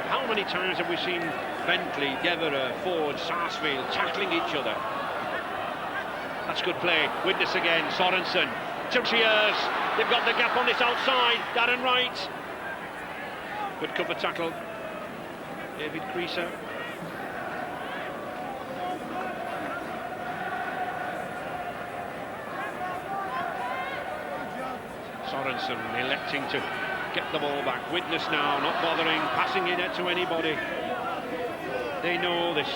How many times have we seen Bentley, Devereux, Ford, Sarsfield tackling each other? That's good play. Widnes again, Sorensen. 2 years. They've got the gap on this outside. Darren Wright. Good cover tackle. David Creaser. Sorensen electing to get the ball back. Widnes now not bothering passing it to anybody. They know this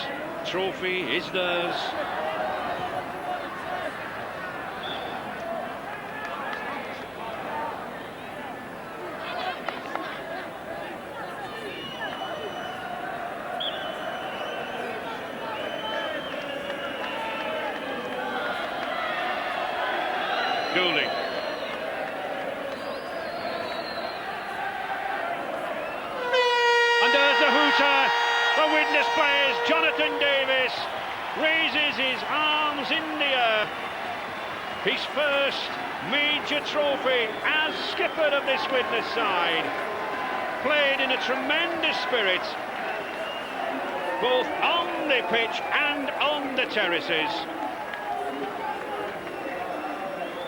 trophy is theirs. Goulding. And there's a hooter for Widnes players. Jonathan Davis raises his arms in the air. His first major trophy as skipper of this Widnes side. Played in a tremendous spirit, both on the pitch and on the terraces.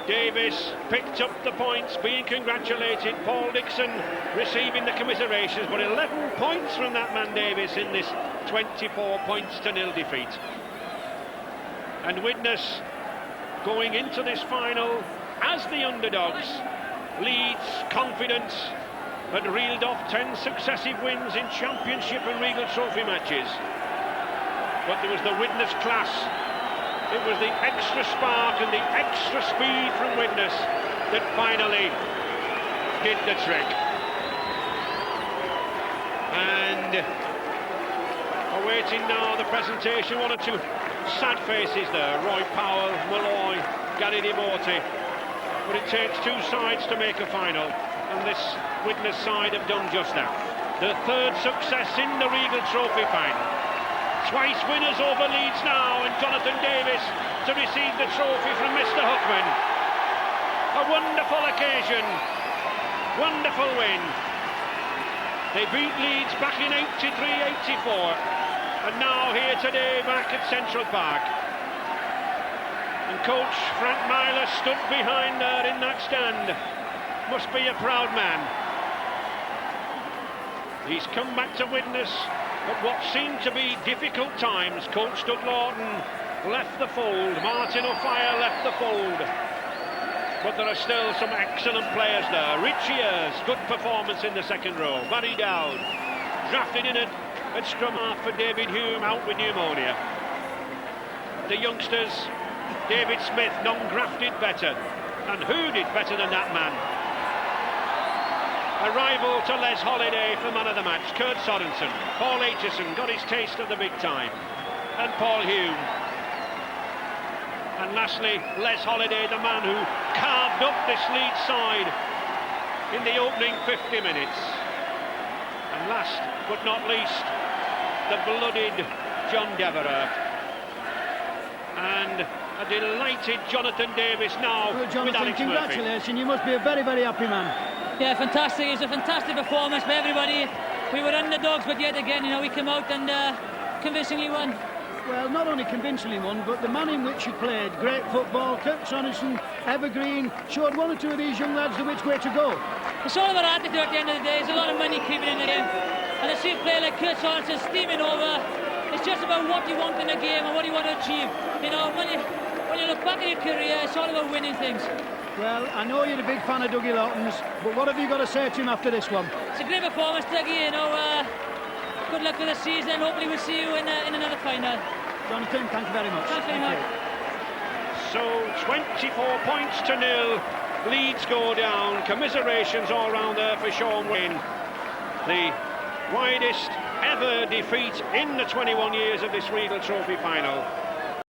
Davis picked up the points, being congratulated. Paul Dixon receiving the commiserations, but 11 points from that man Davis in this 24-0 defeat. And Widnes going into this final as the underdogs. Leeds confident, had reeled off 10 successive wins in Championship and Regal Trophy matches. But there was the Widnes class. It was the extra spark and the extra speed from Widnes that finally did the trick. And awaiting now the presentation, one or two sad faces there. Roy Powell, Malloy, Gary Devote. But it takes two sides to make a final, and this Widnes side have done just that. The third success in the Regal Trophy final. Twice winners over Leeds now, and Jonathan Davis to receive the trophy from Mr. Huckman. A wonderful occasion, wonderful win. They beat Leeds back in 83-84, and now here today back at Central Park. And coach Frank Myler stood behind there in that stand. Must be a proud man. He's come back to Widnes at what seemed to be difficult times. Coach Doug Lawton left the fold, Martin O'Fire left the fold, but there are still some excellent players there. Richie Ayres, good performance in the second row. Barry Dowd, drafted in at scrum half for David Hume, out with pneumonia. The youngsters, David Smith, non-grafted better, and who did better than that man? A rival to Les Holiday for man of the match, Kurt Sorensen. Paul Aitchison got his taste of the big time, and Paul Hume. And lastly, Les Holiday, the man who carved up this Leeds side in the opening 50 minutes. And last but not least, the blooded John Devereux. And a delighted Jonathan Davis now. Well, Jonathan, with Alex congratulations, Murphy. you must be a very, very happy man. Yeah, fantastic. It was a fantastic performance by everybody. We were underdogs, but yet again, we came out and convincingly won. Well, not only convincingly won, but the manner in which he played, great football. Kurt Sorensen, evergreen, showed one or two of these young lads the which way to go. It's all about attitude at the end of the day. There's a lot of money creeping in the game. And to see a player like Kurt Sorensen steaming over, it's just about what you want in a game and what you want to achieve. When you look back at your career, it's all about winning things. Well, I know you're a big fan of Dougie Lawton's, but what have you got to say to him after this one? It's a great performance, Dougie. Good luck with the season. Hopefully we'll see you in another final. Jonathan, thank you very much. Thanks very much. So 24-0, Leeds go down. Commiserations all round there for Sean Wayne. The widest ever defeat in the 21 years of this Regal Trophy final.